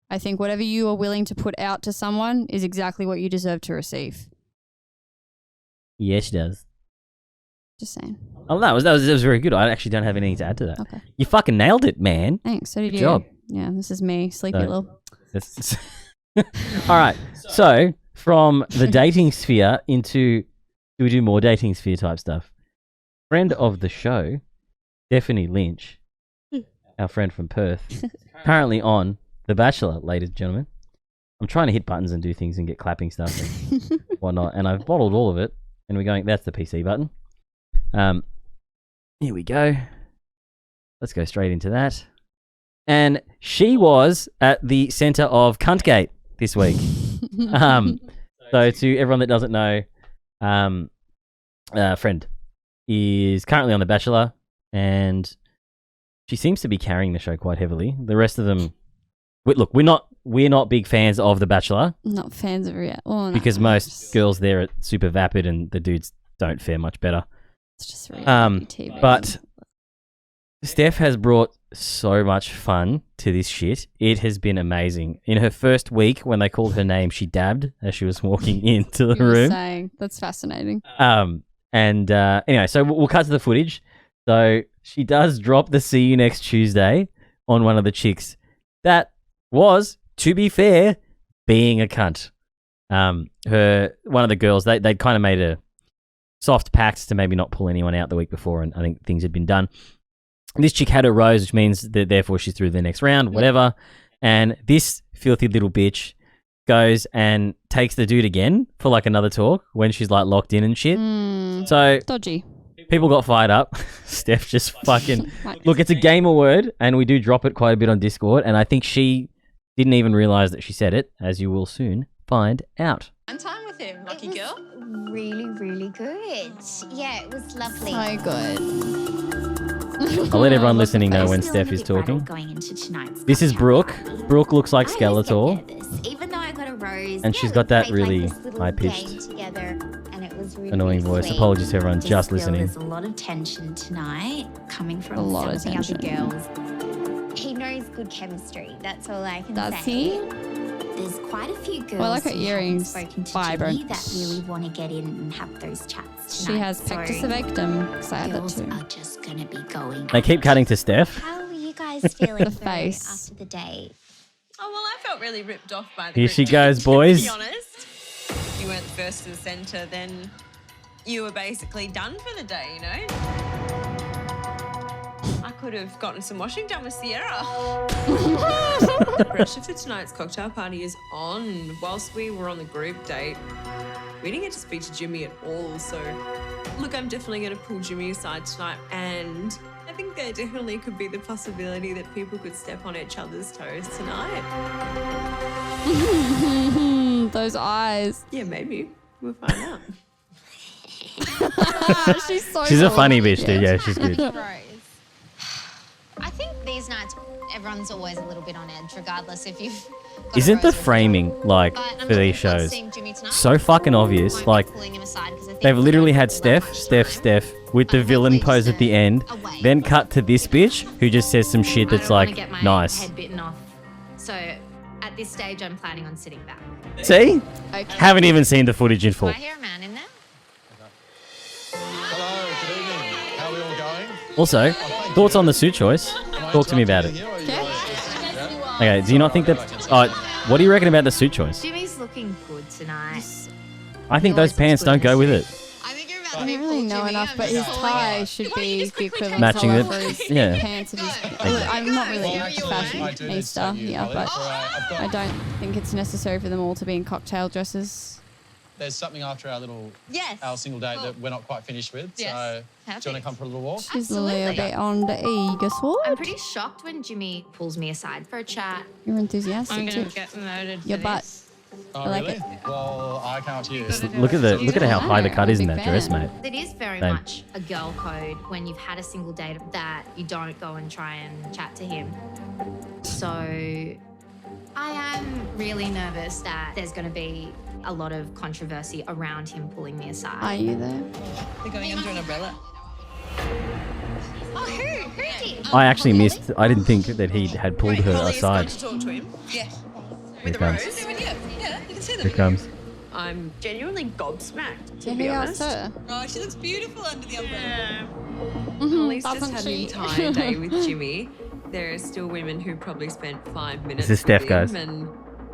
I think whatever you are willing to put out to someone is exactly what you deserve to receive. Yeah, she does. Just saying. Oh, that was very good. I actually don't have anything to add to that. Okay. You fucking nailed it, man. Thanks. So did Good you. job. Yeah, this is me, sleepy So- little. All right. So, from the dating sphere do we do more dating sphere type stuff? Friend of the show, Stephanie Lynch, our friend from Perth, currently on The Bachelor, ladies and gentlemen. I'm trying to hit buttons and do things and get clapping stuff and whatnot, and I've bottled all of it, and we're going, that's the PC button. Here we go. Let's go straight into that. And she was at the centre of Cuntgate this week. So to everyone that doesn't know, friend is currently on The Bachelor, and she seems to be carrying the show quite heavily. The rest of them, look, we're not big fans of The Bachelor. Not fans of it. Oh, no. Because most girls there are super vapid, and the dudes don't fare much better. It's just reality TV. But Steph has brought so much fun to this shit. It has been amazing. In her first week, when they called her name, she dabbed as she was walking into the You were room. saying. That's fascinating. Anyway, so we'll cut to the footage. So she does drop the "See you next Tuesday" on one of the chicks. That was, to be fair, being a cunt. One of the girls, they'd kind of made a soft pact to maybe not pull anyone out the week before, and I think things had been done. This chick had a rose, which means that therefore she's through the next round, whatever. And this filthy little bitch goes and takes the dude again for like another talk when she's like locked in and shit. So dodgy. People got fired up. Steph just fucking look. It's a gamer word, and we do drop it quite a bit on Discord. And I think she didn't even realize that she said it, as you will soon find out. And time with him, lucky It was girl. Really, really good. Yeah, it was lovely. So good. I'll let everyone listening know when Steph is talking. Going into tonight's This is Brooke. Brooke looks like Skeletor, even though I got a rose, and she's got that we played, really like, this little high-pitched, game together, and it was really, annoying really voice. sweet. Apologies to everyone Just just feel listening. There's a lot of tension tonight coming from A lot some of of the tension. other girls. He knows good chemistry. That's all I can Does say. he? There's quite a few girls Well, I like her who haven't earrings. spoken to Vibrant. Jimmy that really want to get in and have those chats tonight. She has pectus victim. Because I had that girls too. are just going to be going. They keep cutting to Steph. How are you guys feeling The though, face. after the date? Oh, well, I felt really ripped off by the Here group she chat, goes, to boys. be honest. If you weren't first to the centre, then you were basically done for the day, you know? I could have gotten some washing done with Sierra. The pressure for tonight's cocktail party is on. Whilst we were on the group date, we didn't get to speak to Jimmy at all, so look, I'm definitely going to pull Jimmy aside tonight, and I think there definitely could be the possibility that people could step on each other's toes tonight. Those eyes. Yeah, maybe. We'll find out. She's so She's a cool. funny bitch, dude. Yeah, she's good. I think these nights, everyone's always a little bit on edge, regardless if you've. got a Isn't the rose or not. framing, like, But I'm for looking these forward to shows seeing Jimmy tonight. so fucking obvious? Won't Like, be pulling him aside 'cause I think they've he's literally gonna had pull that Steph much with the villain pose at the end, then cut to this bitch who just says some shit that's I don't wanna like, get my nice. head bitten off. So at this stage, I'm planning on sitting back. See? Okay. Haven't even seen the footage in Do full. I hear a man in there? Hello, good evening. How are we all going? Also, thoughts on the suit choice? Talk to me about it. Okay, do you not think that... what do you reckon about the suit choice? Jimmy's looking good tonight. I think those pants don't go with it. I don't really know enough, but his tie should be the equivalent Matching colour it, for his yeah. pants. Of his, I'm not really a fashionista here, but I don't think it's necessary for them all to be in cocktail dresses. There's something after our little our single date that we're not quite finished with. Yes. So do you want to come for a little walk? She's a little bit on the eager side. I'm pretty shocked when Jimmy pulls me aside for a chat. You're enthusiastic I'm too. going to get promoted. Your butt. Oh, I like really? it. Well, I can't you. Look at how high the cut is in that dress, mate. It is very Same. much a girl code when you've had a single date that you don't go and try and chat to him. So I am really nervous that there's going to be a lot of controversy around him pulling me aside. Are you there? They're going under an umbrella. Oh, who did? I actually missed. I didn't think that he had pulled her Holly's aside. gone to talk to him. Yeah. Here With the comes. rose. Yeah, you can see them. Here comes. I'm genuinely gobsmacked, to Yeah, be who honest. asked her? Oh, she looks beautiful under the umbrella. Yeah. Mhm, Holly's just doesn't had she? an entire day with Jimmy. There are still women who probably spent 5 minutes This is Steph, with guys. him, and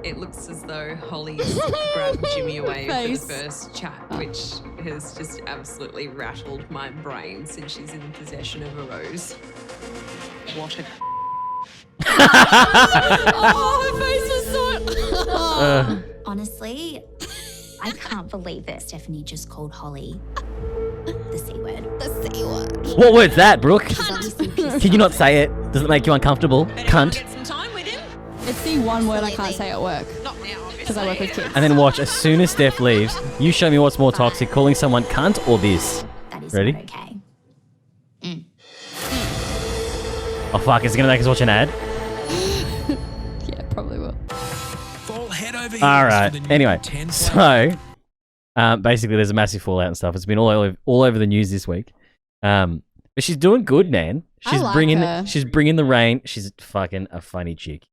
it looks as though Holly's grabbed Jimmy away for Face. the first chat, which has just absolutely rattled my brain since she's in possession of a rose. What a Oh, her face was so. Honestly, I can't believe that Stephanie just called Holly the C word. The C word. What word's that, Brooke? Can you not say it? Does it make you uncomfortable? Cunt. Get some time with him? It's the one word I can't say at work Not now, because I work with kids. And then watch, as soon as Steph leaves, you show me what's more toxic, calling someone cunt or this. That is Ready? not okay. Oh fuck, is it gonna make us watch an ad? Yeah, probably will. Alright, anyway. So, basically there's a massive fallout and stuff. It's been all over the news this week. But she's doing good, man. I She's like bringing her. she's bringing the rain. She's fucking a funny chick.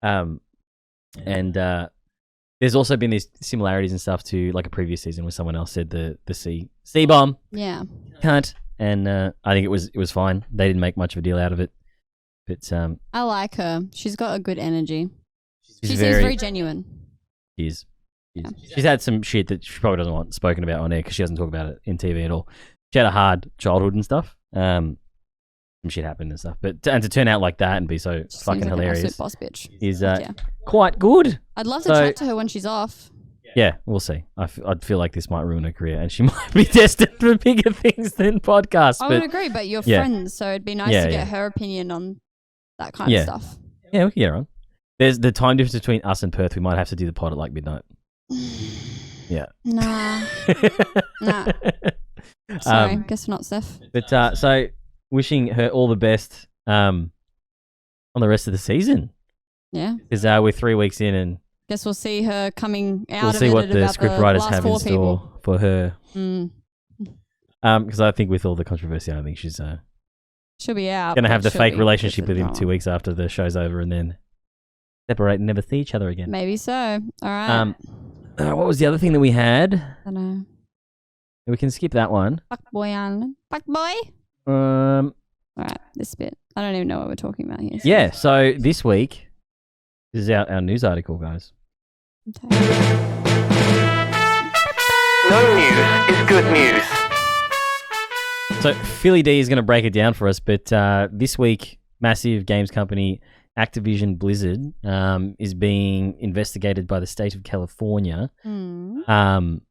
And there's also been these similarities and stuff to like a previous season where someone else said the C bomb Yeah. cunt, and I think it was fine. They didn't make much of a deal out of it, but I like her. She's got a good energy. she's She seems very genuine. She is. She's had some shit that she probably doesn't want spoken about on air because she doesn't talk about it in TV at all. She had a hard childhood and stuff. Some shit happened and stuff, but to turn out like that and be so She fucking seems like an hilarious absolute boss bitch. is Yeah. quite good. I'd love to So- chat to her when she's off. Yeah, we'll see. I'd feel like this might ruin her career, and she might be destined for bigger things than podcasts. I but would agree, but you're yeah. friends, so it'd be nice Yeah, to yeah. get her opinion on that kind Yeah. of stuff. Yeah, we can get her on. There's the time difference between us and Perth. We might have to do the pod at like midnight. Yeah. Nah. Nah. Sorry, guess not, Steph. But so wishing her all the best on the rest of the season Yeah. because we're 3 weeks in and Guess we'll see her coming out we'll of see it what at the about script the writers last have in 4 store people. for her. Mm. Because I think with all the controversy, I think she's She'll be out. gonna but have the she'll fake be relationship with with the him 2 drama. weeks after the show's over, and then separate and never see each other again. Maybe so. All right. What was the other thing that we had? I don't know. We can skip that one. Fuck boy Island. Fuck boy. Um, All right, this bit. I don't even know what we're talking about here. yeah. So this week, this is our news article, guys. No news is good news. So Philly D is going to break it down for us, but this week, massive games company Activision Blizzard is being investigated by the state of California. Mm.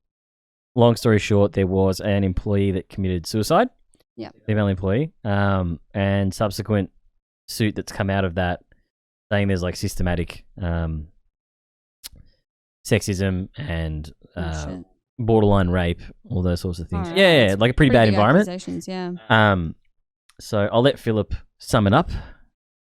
Long story short, there was an employee that committed suicide. Yeah. Female employee. And subsequent suit that's come out of that saying there's like systematic sexism and shit. borderline rape, all those sorts of things. Alright. Yeah, like a pretty bad big environment. accusations, yeah. So I'll let Philip sum it up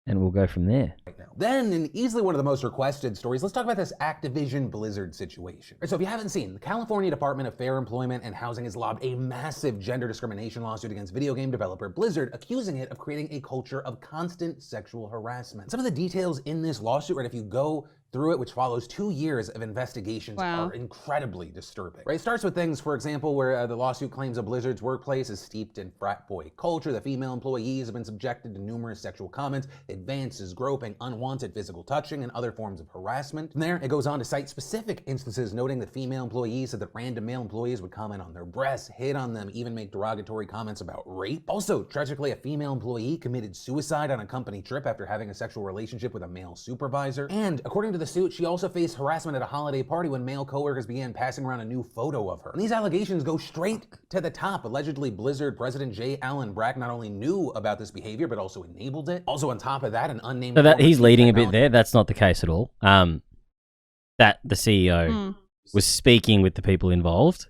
and we'll go from there. Then, in easily one of the most requested stories, let's talk about this Activision Blizzard situation. So if you haven't seen, the California Department of Fair Employment and Housing has lobbed a massive gender discrimination lawsuit against video game developer Blizzard, accusing it of creating a culture of constant sexual harassment. Some of the details in this lawsuit, right, if you go through it, which follows 2 years of investigations, Wow. are incredibly disturbing. Right, it starts with things, for example, where the lawsuit claims a Blizzard's workplace is steeped in frat boy culture. The female employees have been subjected to numerous sexual comments, advances, groping, unwanted physical touching, and other forms of harassment. From there, it goes on to cite specific instances, noting that female employees said that random male employees would comment on their breasts, hit on them, even make derogatory comments about rape. Also, tragically, a female employee committed suicide on a company trip after having a sexual relationship with a male supervisor. And according to the suit, she also faced harassment at a holiday party when male coworkers began passing around a new photo of her. And these allegations go straight to the top. Allegedly, Blizzard President J. Allen Brack not only knew about this behavior, but also enabled it. Also, on top of that, an unnamed... So that former he's chief leading a technology- bit there. That's not the case at all. That the CEO was speaking with the people involved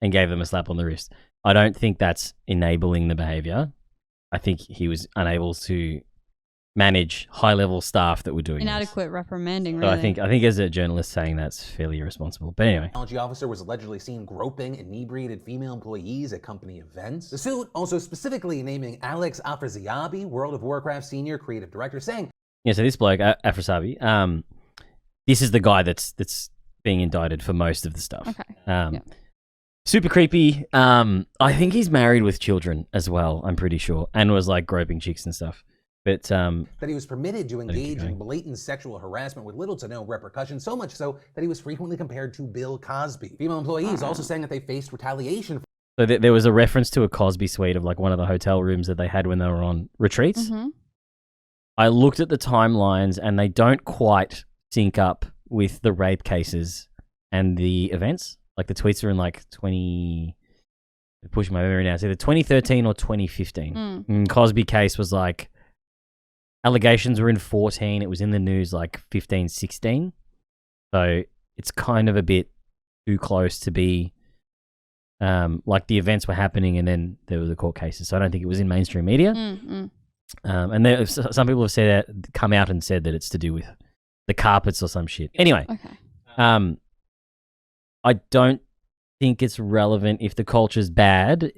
and gave them a slap on the wrist. I don't think that's enabling the behavior. I think he was unable to manage high-level staff that were doing this. Inadequate reprimanding, So really. I think as a journalist saying that's fairly irresponsible. But anyway. Technology officer was allegedly seen groping inebriated female employees at company events. The suit also specifically naming Alex Afrasiabi, World of Warcraft senior creative director, saying, Yeah, so this bloke, Afrasiabi, this is the guy that's being indicted for most of the stuff. Okay. Super creepy. I think he's married with children as well, I'm pretty sure, and was like groping chicks and stuff. But that he was permitted to engage in blatant sexual harassment with little to no repercussions, so much so that he was frequently compared to Bill Cosby. Female employees also saying that they faced retaliation. So there was a reference to a Cosby suite of like one of the hotel rooms that they had when they were on retreats. Mm-hmm. I looked at the timelines and they don't quite sync up with the rape cases and the events. Like the tweets are in like pushing my memory now. It's either 2013 or 2015. And Cosby case was like, allegations were in 14. It was in the news like 15, 16. So it's kind of a bit too close to be like the events were happening and then there were the court cases. So I don't think it was in mainstream media. And some people have said that, come out and said that it's to do with the carpets or some shit. Anyway, I don't think it's relevant. If the culture's bad,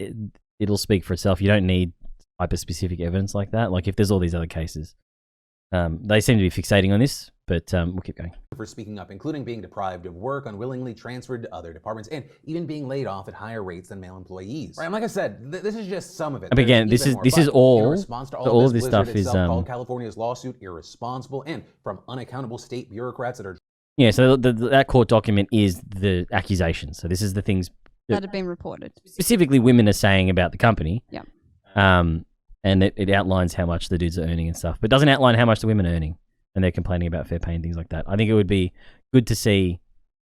it'll speak for itself. You don't need hyper-specific evidence like that. Like if there's all these other cases. They seem to be fixating on this, but we'll keep going. For speaking up, including being deprived of work, unwillingly transferred to other departments, and even being laid off at higher rates than male employees. Right, and like I said, this is just some of it. And again, this is all. In response to all of of this Blizzard stuff is called California's lawsuit irresponsible and from unaccountable state bureaucrats that are. Yeah, so that court document is the accusations. So this is the things that have been reported. Specifically, women are saying about the company. Yeah. And it outlines how much the dudes are earning and stuff, but doesn't outline how much the women are earning, and they're complaining about fair pay and things like that. I think it would be good to see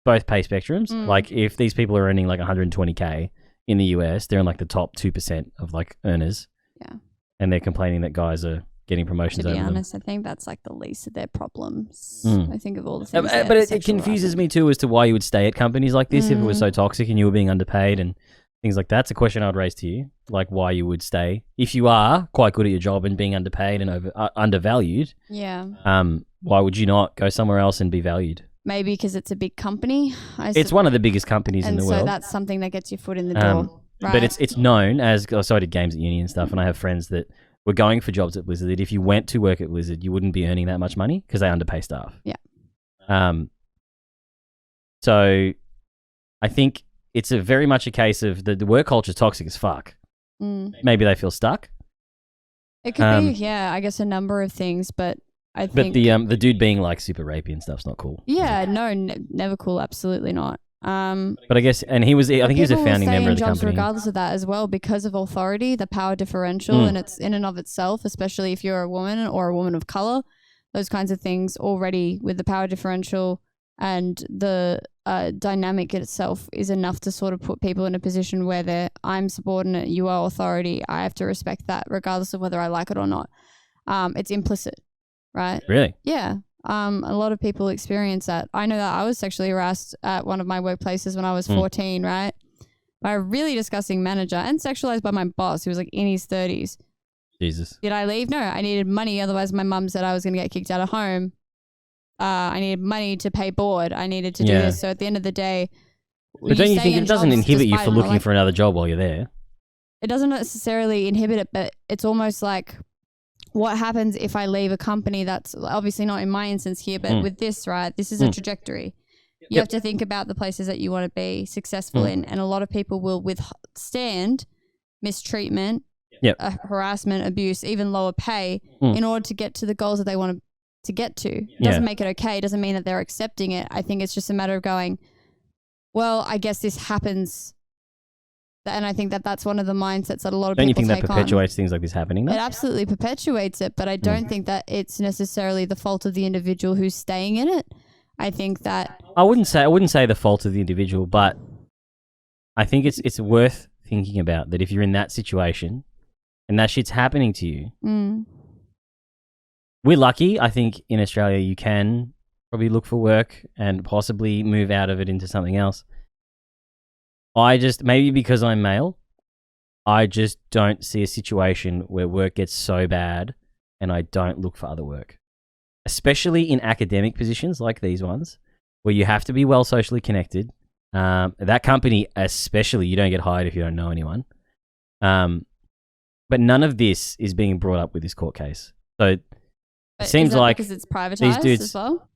both pay spectrums. Like if these people are earning like 120K in the US, they're in like the top 2% of like earners. Yeah. And they're complaining that guys are getting promotions To be over honest, I think that's like the least of their problems. Mm. I think of all the things. But it confuses me too as to why you would stay at companies like this if it was so toxic and you were being underpaid and things like that. It's a question I'd raise to you, like why you would stay if you are quite good at your job and being underpaid and undervalued. Yeah. Why would you not go somewhere else and be valued? Maybe because it's a big company. It's one of the biggest companies in the world. And so that's something that gets your foot in the door. Right? But it's known as, so I did games at uni and stuff, and I have friends that were going for jobs at Blizzard that if you went to work at Blizzard, you wouldn't be earning that much money because they underpay staff. Yeah. So I think it's a very much a case of the work culture is toxic as fuck. Maybe they feel stuck. It could be, yeah, I guess a number of things, but I think... But the dude being like super rapey and stuff's not cool. Yeah, no, never cool, absolutely not. But I guess, and I think he was a founding member of the company. Regardless of that as well, because of authority, the power differential, and it's in and of itself, especially if you're a woman or a woman of color, those kinds of things already with the power differential and the dynamic itself is enough to sort of put people in a position where I'm subordinate, you are authority, I have to respect that regardless of whether I like it or not. It's implicit, right? Really? Yeah. A lot of people experience that. I know that I was sexually harassed at one of my workplaces when I was 14, right? By a really disgusting manager and sexualized by my boss who was like in his 30s. Jesus. Did I leave? No, I needed money. Otherwise, my mum said I was going to get kicked out of home. I needed money to pay board. I needed to do this. So at the end of the day, but don't you think it doesn't inhibit you for looking for another job while you're there? It doesn't necessarily inhibit it, but it's almost like what happens if I leave a company that's obviously not in my instance here, but with this, right? This is a trajectory. You have to think about the places that you want to be successful in. And a lot of people will withstand mistreatment, harassment, abuse, even lower pay in order to get to the goals that they want to get to. It doesn't make it okay. It doesn't mean that they're accepting it. I think it's just a matter of going, well, I guess this happens. And I think that that's one of the mindsets that a lot of people take on. Don't you think that perpetuates things like this happening though? It absolutely perpetuates it, but I don't think that it's necessarily the fault of the individual who's staying in it. I think that I wouldn't say the fault of the individual, but I think it's worth thinking about that if you're in that situation and that shit's happening to you. We're lucky, I think, in Australia you can probably look for work and possibly move out of it into something else. Maybe because I'm male, I just don't see a situation where work gets so bad and I don't look for other work, especially in academic positions like these ones, where you have to be well socially connected. That company, especially, you don't get hired if you don't know anyone. But none of this is being brought up with this court case. So it seems is that like because it's privatized these dudes, as well.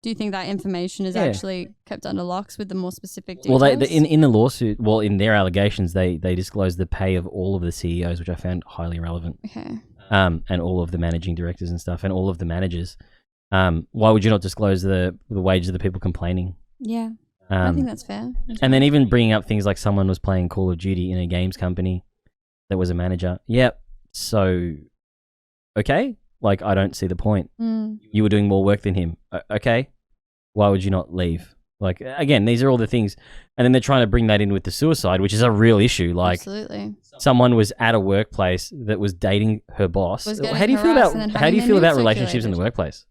Do you think that information is Yeah. actually kept under locks with the more specific details? well, in the lawsuit, in their allegations, they disclose the pay of all of the CEOs, which I found highly relevant. Okay. And all of the managing directors and stuff, and all of the managers. Why would you not disclose the wages of the people complaining? Yeah. I think that's fair. And then even bringing up things like someone was playing Call of Duty in a games company that was a manager. Yep. So, okay. Like, I don't see the point. Mm. You were doing more work than him. Okay. Why would you not leave? Like, again, these are all the things. And then they're trying to bring that in with the suicide, which is a real issue. Like, Absolutely. someone was at a workplace that was dating her boss. Was How getting do you feel harassed about and then how do you having feel their about nudes relationships in the circulated. workplace?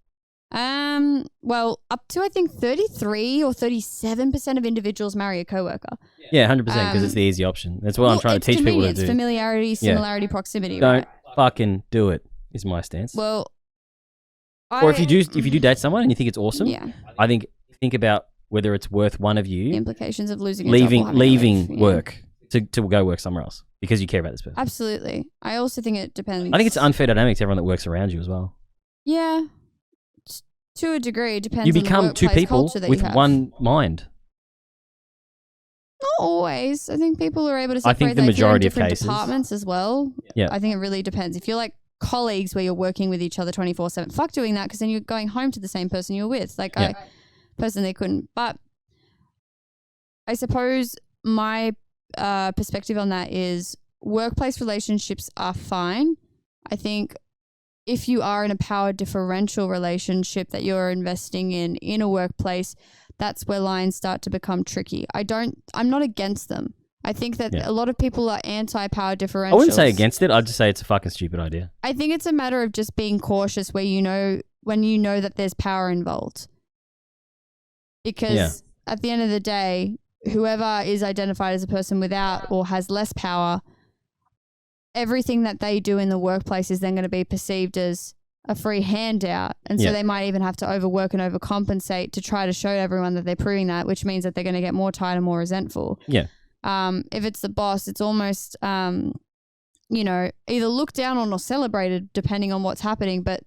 Well, up to I think 33 or 37% of individuals marry a coworker. Yeah, 100%, because it's the easy option. That's what I'm trying to teach people to convenience, do. familiarity, similarity, proximity. Don't right? fucking do it. Is my stance. Well, or if you do date someone and you think it's awesome, Yeah. I think about whether it's worth one of you the implications of losing a job or having to leaving leave, work to go work somewhere else because you care about this person. Absolutely. I also think it depends. I think it's unfair dynamic to everyone that works around you as well. Yeah. To a degree, it depends You on the become two workplace people culture that with you have. one mind. Not always. I think people are able to I separate think the that if you're in majority of different cases. departments as well. Yeah. I think it really depends. If you're like colleagues where you're working with each other 24/7, fuck doing that because then you're going home to the same person you're with. Like Yeah. I personally couldn't. But I suppose my perspective on that is workplace relationships are fine. I think if you are in a power differential relationship that you're investing in a workplace, that's where lines start to become tricky. I'm not against them. I think that a lot of people are anti-power differentials. I wouldn't say against it. I'd just say it's a fucking stupid idea. I think it's a matter of just being cautious when you know that there's power involved. Because at the end of the day, whoever is identified as a person without or has less power, everything that they do in the workplace is then going to be perceived as a free handout. And so they might even have to overwork and overcompensate to try to show everyone that they're proving that, which means that they're going to get more tired and more resentful. Yeah. If it's the boss, it's almost, either looked down on or celebrated depending on what's happening. But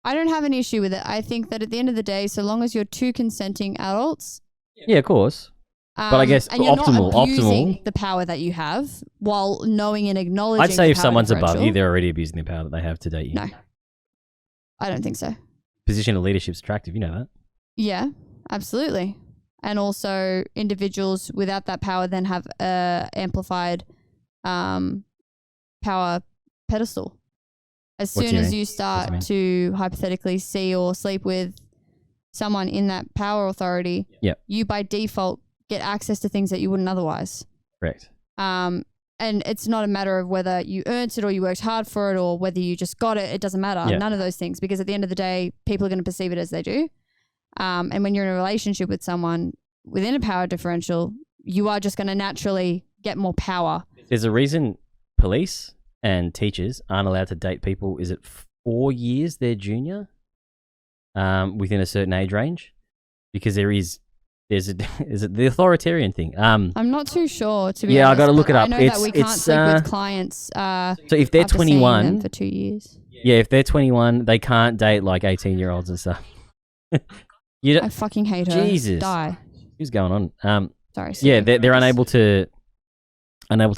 I don't have an issue with it. I think that at the end of the day, so long as you're two consenting adults. Yeah, of course. But I guess and you're not abusing optimal. the power that you have while knowing and acknowledging. I'd say the if power someone's above differential. you, they're already abusing the power that they have to date you. No, I don't think so. Position of leadership's attractive, you know that. Yeah, absolutely. And also individuals without that power then have amplified power pedestal. As What do soon you as mean? you start to hypothetically see or sleep with someone in that power authority, you by default get access to things that you wouldn't otherwise. Correct. And it's not a matter of whether you earned it or you worked hard for it or whether you just got it. It doesn't matter. Yeah. None of those things, because at the end of the day, people are going to perceive it as they do. And when you're in a relationship with someone within a power differential, you are just going to naturally get more power. There's a reason police and teachers aren't allowed to date people. Is it 4 years their junior? Within a certain age range? Because is it the authoritarian thing? I'm not too sure, to be Yeah, I honest. gotta look but it up. I know It's- that we can't it's, sleep with clients. So if they're after seeing 21 them for 2 years. Yeah, if they're 21, they can't date like 18-year-olds and stuff. I fucking hate her. Jesus. Die. Who's going on? Sorry. Yeah, they're unable to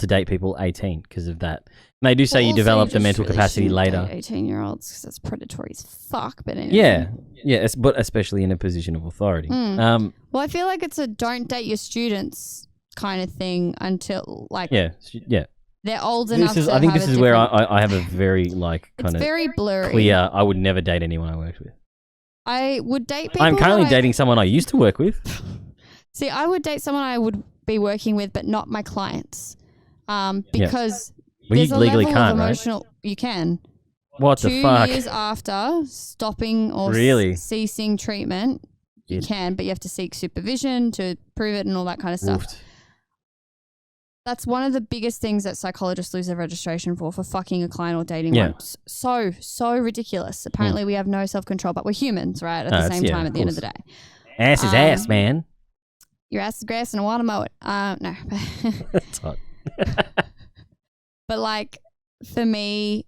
date people 18 because of that. And they do say you develop the mental capacity later. 18-year-olds, because that's predatory as fuck. But anyway. Yeah, but especially in a position of authority. Well, I feel like it's a don't date your students kind of thing until yeah. they're old enough. I think have this a is where different- I have a very kind It's of very blurry. clear. I would never date anyone I worked with. I would date people. I'm currently that dating someone I used to work with. See, I would date someone I would be working with, but not my clients, because Well, you there's a legally level can't, of right? emotional. You can. What the 2 fuck? years after stopping or Really? ceasing treatment, you can, but you have to seek supervision to prove it and all that kind of stuff. Oofed. That's one of the biggest things that psychologists lose their registration for fucking a client or dating Yeah. one. So ridiculous. Apparently we have no self-control, but we're humans, right? At the same time, at the end of the day. Ass is ass, man. Your ass is grass and I want to mow it. No. That's hot. But like, for me,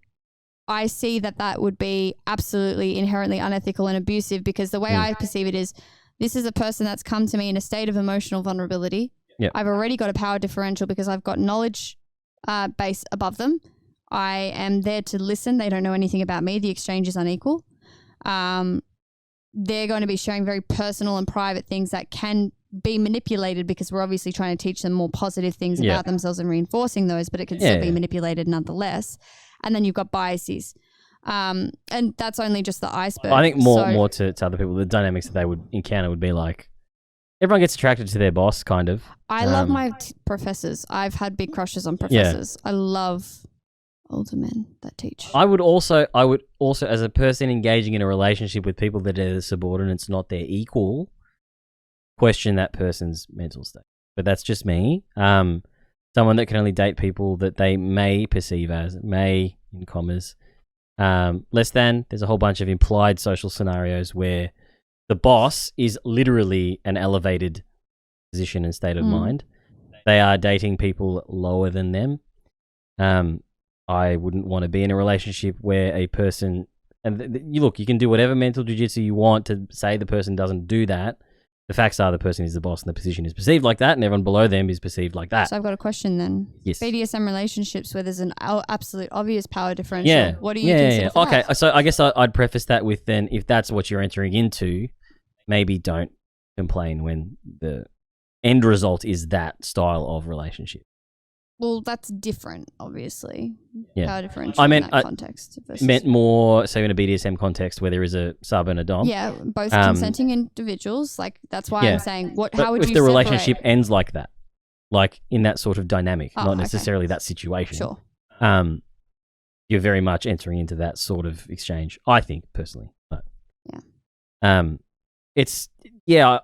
I see that would be absolutely inherently unethical and abusive, because the way I perceive it is, this is a person that's come to me in a state of emotional vulnerability. Yep. I've already got a power differential because I've got knowledge base above them. I am there to listen. They don't know anything about me. The exchange is unequal. They're going to be sharing very personal and private things that can be manipulated, because we're obviously trying to teach them more positive things about themselves and reinforcing those, but it can still be manipulated nonetheless. And then you've got biases. And that's only just the iceberg. I think more to other people, the dynamics that they would encounter would be like, everyone gets attracted to their boss, kind of. I love my professors. I've had big crushes on professors. I love older men that teach. I would also, as a person engaging in a relationship with people that are their subordinates, not their equal, question that person's mental state. But that's just me. Someone that can only date people that they may perceive as, in commas, less than. There's a whole bunch of implied social scenarios where the boss is literally an elevated position and state of mind. They are dating people lower than them. I wouldn't want to be in a relationship where a person, and you can do whatever mental jiu-jitsu you want to say the person doesn't do that. The facts are the person is the boss and the position is perceived like that, and everyone below them is perceived like that. So I've got a question then. Yes. BDSM relationships where there's an absolute obvious power differential. What do you consider for Okay, that? so I guess I'd preface that with, then, if that's what you're entering into, maybe don't complain when the end result is that style of relationship. Well, that's different, obviously. Yeah. Power differential I meant, in that context. Versus meant more so in a BDSM context where there is a sub and a dom. Yeah, both consenting individuals. Like, that's why I'm saying, how would you if the relationship separate? ends like that, like in that sort of dynamic, Oh, not okay. necessarily that situation. Sure. You're very much entering into that sort of exchange, I think, personally. But it's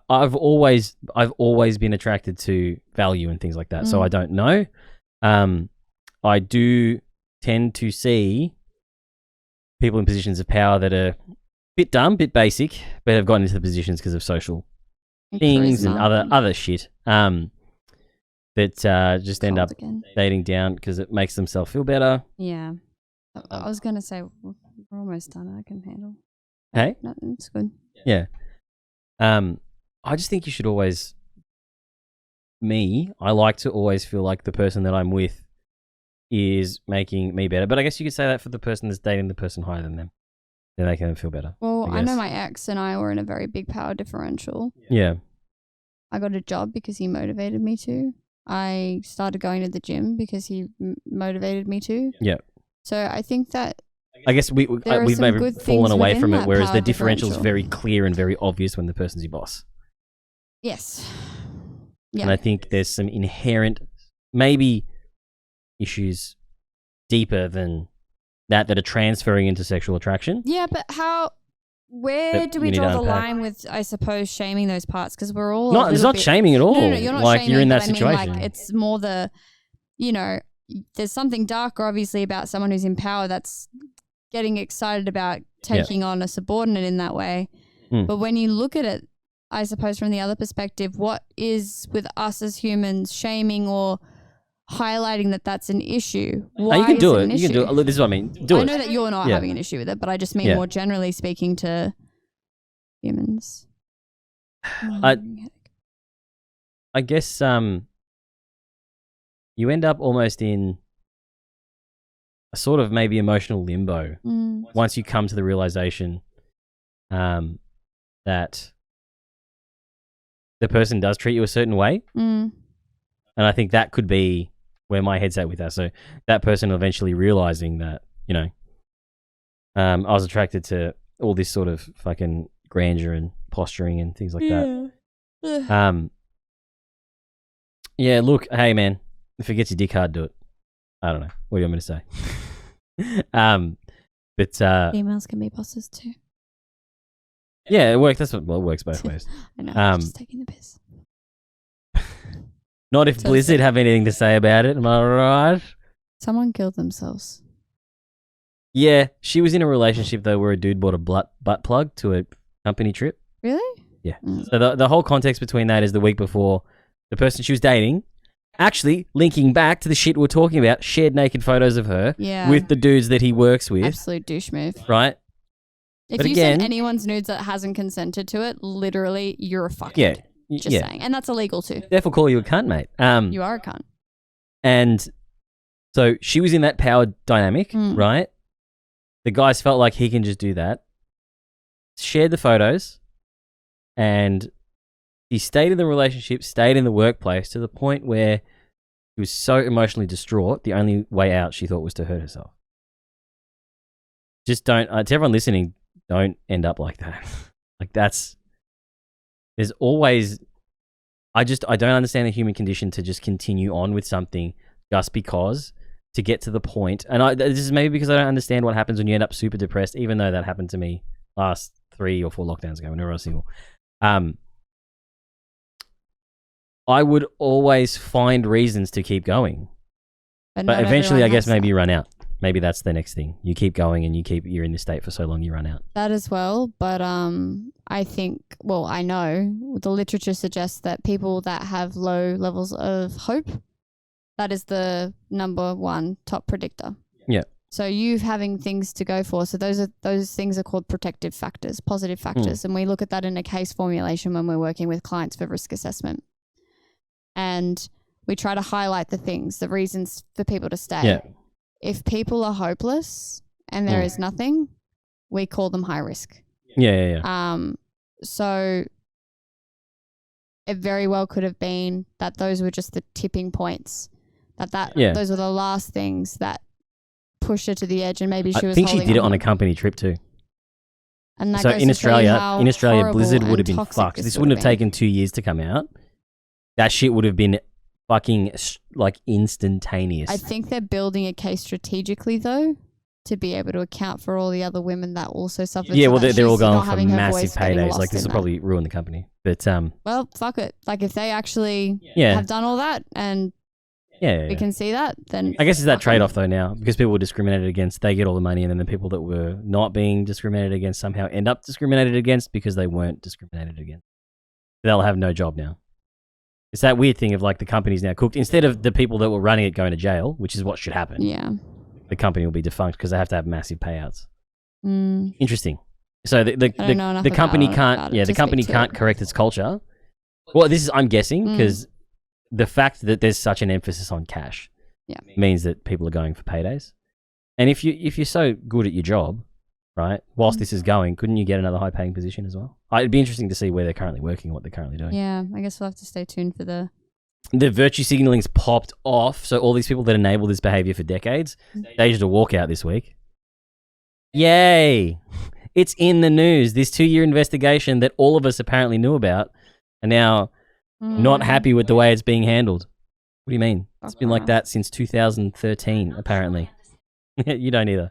I've always been attracted to value and things like that. So I don't know. I do tend to see people in positions of power that are a bit dumb, bit basic, but have gotten into the positions because of social things and other shit. That just end up dating down because it makes themselves feel better. Yeah. I was going to say, we're almost done. I can handle. Hey? No, it's good. Yeah. I just think you should always... I like to always feel like the person that I'm with is making me better. But I guess you could say that for the person that's dating the person higher than them. They're making them feel better. Well, I know my ex and I were in a very big power differential. Yeah. I got a job because he motivated me to. I started going to the gym because he motivated me to. Yeah. So I think that... I guess we've maybe good fallen things away within from it, that whereas power the differential is differential. very clear and very obvious when the person's your boss. Yes. Yeah. And I think there's some inherent, maybe, issues deeper than that are transferring into sexual attraction. Yeah, but where That do we you need draw to the unpack. line with, I suppose, shaming those parts? Because we're all It's not shaming at all. No, you're not like shaming, you're in that but I mean, situation. like, it's more there's something darker, obviously, about someone who's in power that's getting excited about taking on a subordinate in that way. But when you look at it, I suppose, from the other perspective, what is with us as humans shaming or highlighting that that's an issue? Why you can is do it it. an You can do issue? it. Look, this is what I mean. Do it. I know that you're not having an issue with it, but I just mean more generally speaking to humans. I guess you end up almost in a sort of maybe emotional limbo once you come to the realization that the person does treat you a certain way. And I think that could be where my head's at with that. So that person eventually realizing that, I was attracted to all this sort of fucking grandeur and posturing and things like that. Yeah, look, hey man, if it gets your dick hard, do it. I don't know. What do you want me to say? But Females can be bosses too. yeah, it works. It works both ways. I know. I'm just taking the piss. Not if Blizzard have anything to say about it. Am I right? Someone killed themselves. Yeah, she was in a relationship though where a dude bought a butt plug to a company trip. Really? Yeah. So the whole context between that is the week before, the person she was dating, actually linking back to the shit we're talking about, shared naked photos of her with the dudes that he works with. Absolute douche move. Right? If you send anyone's nudes that hasn't consented to it, literally, you're a fuckhead. Yeah. Just saying. And that's illegal too. Therefore call you a cunt, mate. You are a cunt. And so she was in that power dynamic, right? The guys felt like he can just do that. Shared the photos. And he stayed in the relationship, stayed in the workplace to the point where he was so emotionally distraught, the only way out she thought was to hurt herself. Just don't, to everyone listening, don't end up like that. Like there's always, I don't understand the human condition to just continue on with something just because to get to the point. And this is maybe because I don't understand what happens when you end up super depressed, even though that happened to me last 3 or 4 lockdowns ago whenever I was single. I would always find reasons to keep going. But eventually, I guess maybe you run out. Maybe that's the next thing. You keep going and you're in this state for so long, you run out. That as well. But I think, well, I know the literature suggests that people that have low levels of hope, that is the number one top predictor. Yeah. So you having things to go for. So those things are called protective factors, positive factors. And we look at that in a case formulation when we're working with clients for risk assessment. And we try to highlight the things, the reasons for people to stay. Yeah. If people are hopeless and there is nothing, we call them high risk. Yeah. So it very well could have been that those were just the tipping points. Those were the last things that pushed her to the edge, and maybe she was. I think she did it on a company trip too. And that so goes in to show you how Australia, Blizzard horrible would have and been toxic fucked. This wouldn't have taken 2 years to come out. That shit would have been fucking like instantaneous. I think they're building a case strategically though, to be able to account for all the other women that also suffered. Yeah, so well, that they're all she's not going for having her massive voice getting paydays. lost Like this in will that. probably ruin the company. But Well, fuck it. Like if they actually Yeah. have done all that and we can see that, then I guess it's that fuck 'em. trade-off though now, because people were discriminated against, they get all the money, and then the people that were not being discriminated against somehow end up discriminated against because they weren't discriminated against. They'll have no job now. It's that weird thing of like the company's now cooked. Instead of the people that were running it going to jail, which is what should happen. Yeah. The company will be defunct because they have to have massive payouts. Mm. Interesting. So the don't know enough the company about can't it the to company speak to can't it. correct its culture. Well, this is I'm guessing because the fact that there's such an emphasis on cash means that people are going for paydays. And if you're so good at your job, right, whilst this is going, couldn't you get another high paying position as well? It'd be interesting to see where they're currently working, what they're currently doing. Yeah, I guess we'll have to stay tuned for the virtue signaling's popped off, so all these people that enable this behavior for decades, they did a walkout this week. Yay! It's in the news. This 2-year investigation that all of us apparently knew about are now not happy with the way it's being handled. What do you mean? It's been like that since 2013, apparently. You don't either.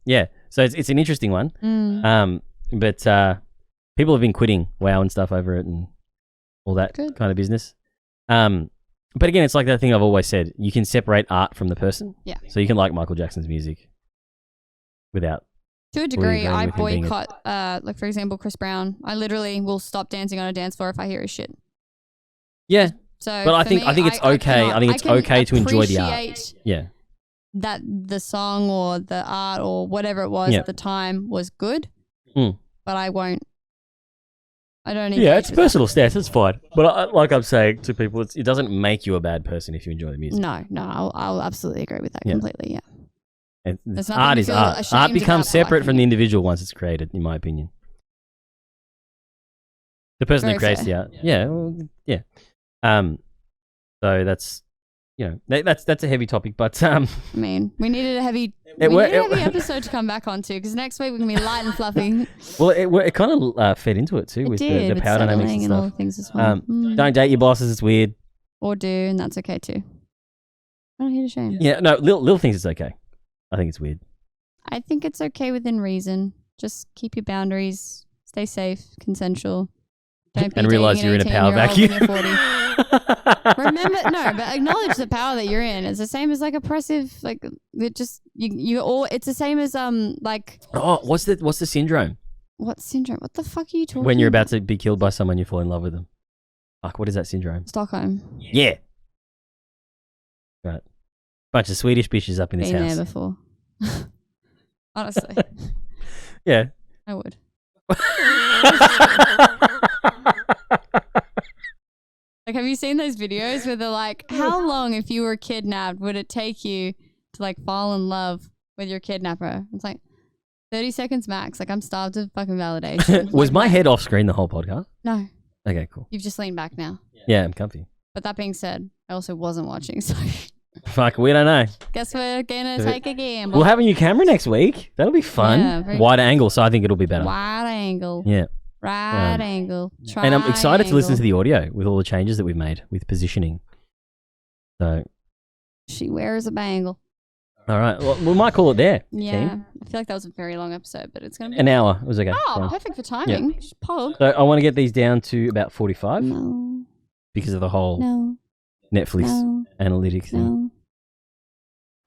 Yeah, so it's an interesting one. But people have been quitting WoW and stuff over it and all that kind of business. But again, it's like that thing I've always said. You can separate art from the person. Yeah. So you can like Michael Jackson's music without... To a degree, I boycott, like for example, Chris Brown. I literally will stop dancing on a dance floor if I hear his shit. Yeah. So, but I for think me, it's okay. I think it's can okay to enjoy the art. appreciate Yeah. That the song or the art or whatever it was at the time was good, but I won't. I don't. Yeah, it's personal stance. It's fine. But like I'm saying to people, it doesn't make you a bad person if you enjoy the music. No, I'll absolutely agree with that completely. Yeah. There's nothing Art to is feel art. ashamed Art becomes about separate liking from the individual once it's created, in my opinion. The person Very that creates fair. the art. Yeah, well, yeah. So that's, that's a heavy topic, but I mean, we needed a heavy episode to come back onto because next week we're gonna be light and fluffy. Well, it kind of fed into it too with the power dynamics and and stuff. all the things as well. Don't date your bosses. It's weird. Or do, and that's okay too. I don't hear the shame. Yeah, no, little things is okay. I think it's weird. I think it's okay within reason. Just keep your boundaries. Stay safe, consensual. Don't be And realize dating you're an in a power 18-year-old when vacuum. you're 40. Remember, no, but acknowledge the power that you're in. It's the same as like oppressive, like it just you all. It's the same as like. Oh, what's the syndrome? What syndrome? What the fuck are you talking? When you're about to be killed by someone, you fall in love with them. Fuck, what is that syndrome? Stockholm. Yeah. Right. Bunch of Swedish bitches up in this Been house. there before. Honestly. Yeah. I would. Like, have you seen those videos where they're like, how long, if you were kidnapped, would it take you to like fall in love with your kidnapper? It's like 30 seconds max. Like, I'm starved of fucking validation. Was my head off screen the whole podcast? No. Okay, cool. You've just leaned back now. Yeah, I'm comfy. But that being said, I also wasn't watching, so Fuck, we don't know. guess we're gonna take a gamble. We'll have a new camera next week. That'll be fun. Yeah, very- Wide angle, so I think it'll be better. Wide angle. Yeah. Right angle. And I'm excited to listen to Triangle. the audio with all the changes that we've made with positioning. So, She wears a bangle. all right. Well, we might call it there. Yeah. Team. I feel like that was a very long episode, but it's going to be An hour. It was okay. Oh, Fine. perfect for timing. Just pog. So I want to get these down to about 45 No. because of the whole No. Netflix No. analytics thing.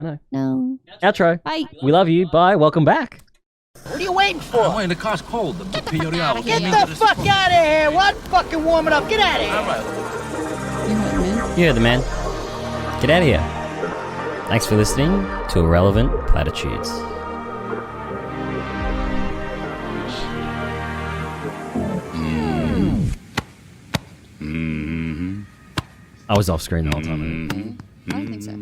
No. I know. No. Outro. Bye. We love you. Bye. Welcome back. What are you waiting for? I'm waiting. The car's cold. The Get the fuck out of here! What? Fucking warm it up. Get out of here! You heard the man. Get out of here. Thanks for listening to Irrelevant Platitudes. I was off screen the whole time. I don't think so.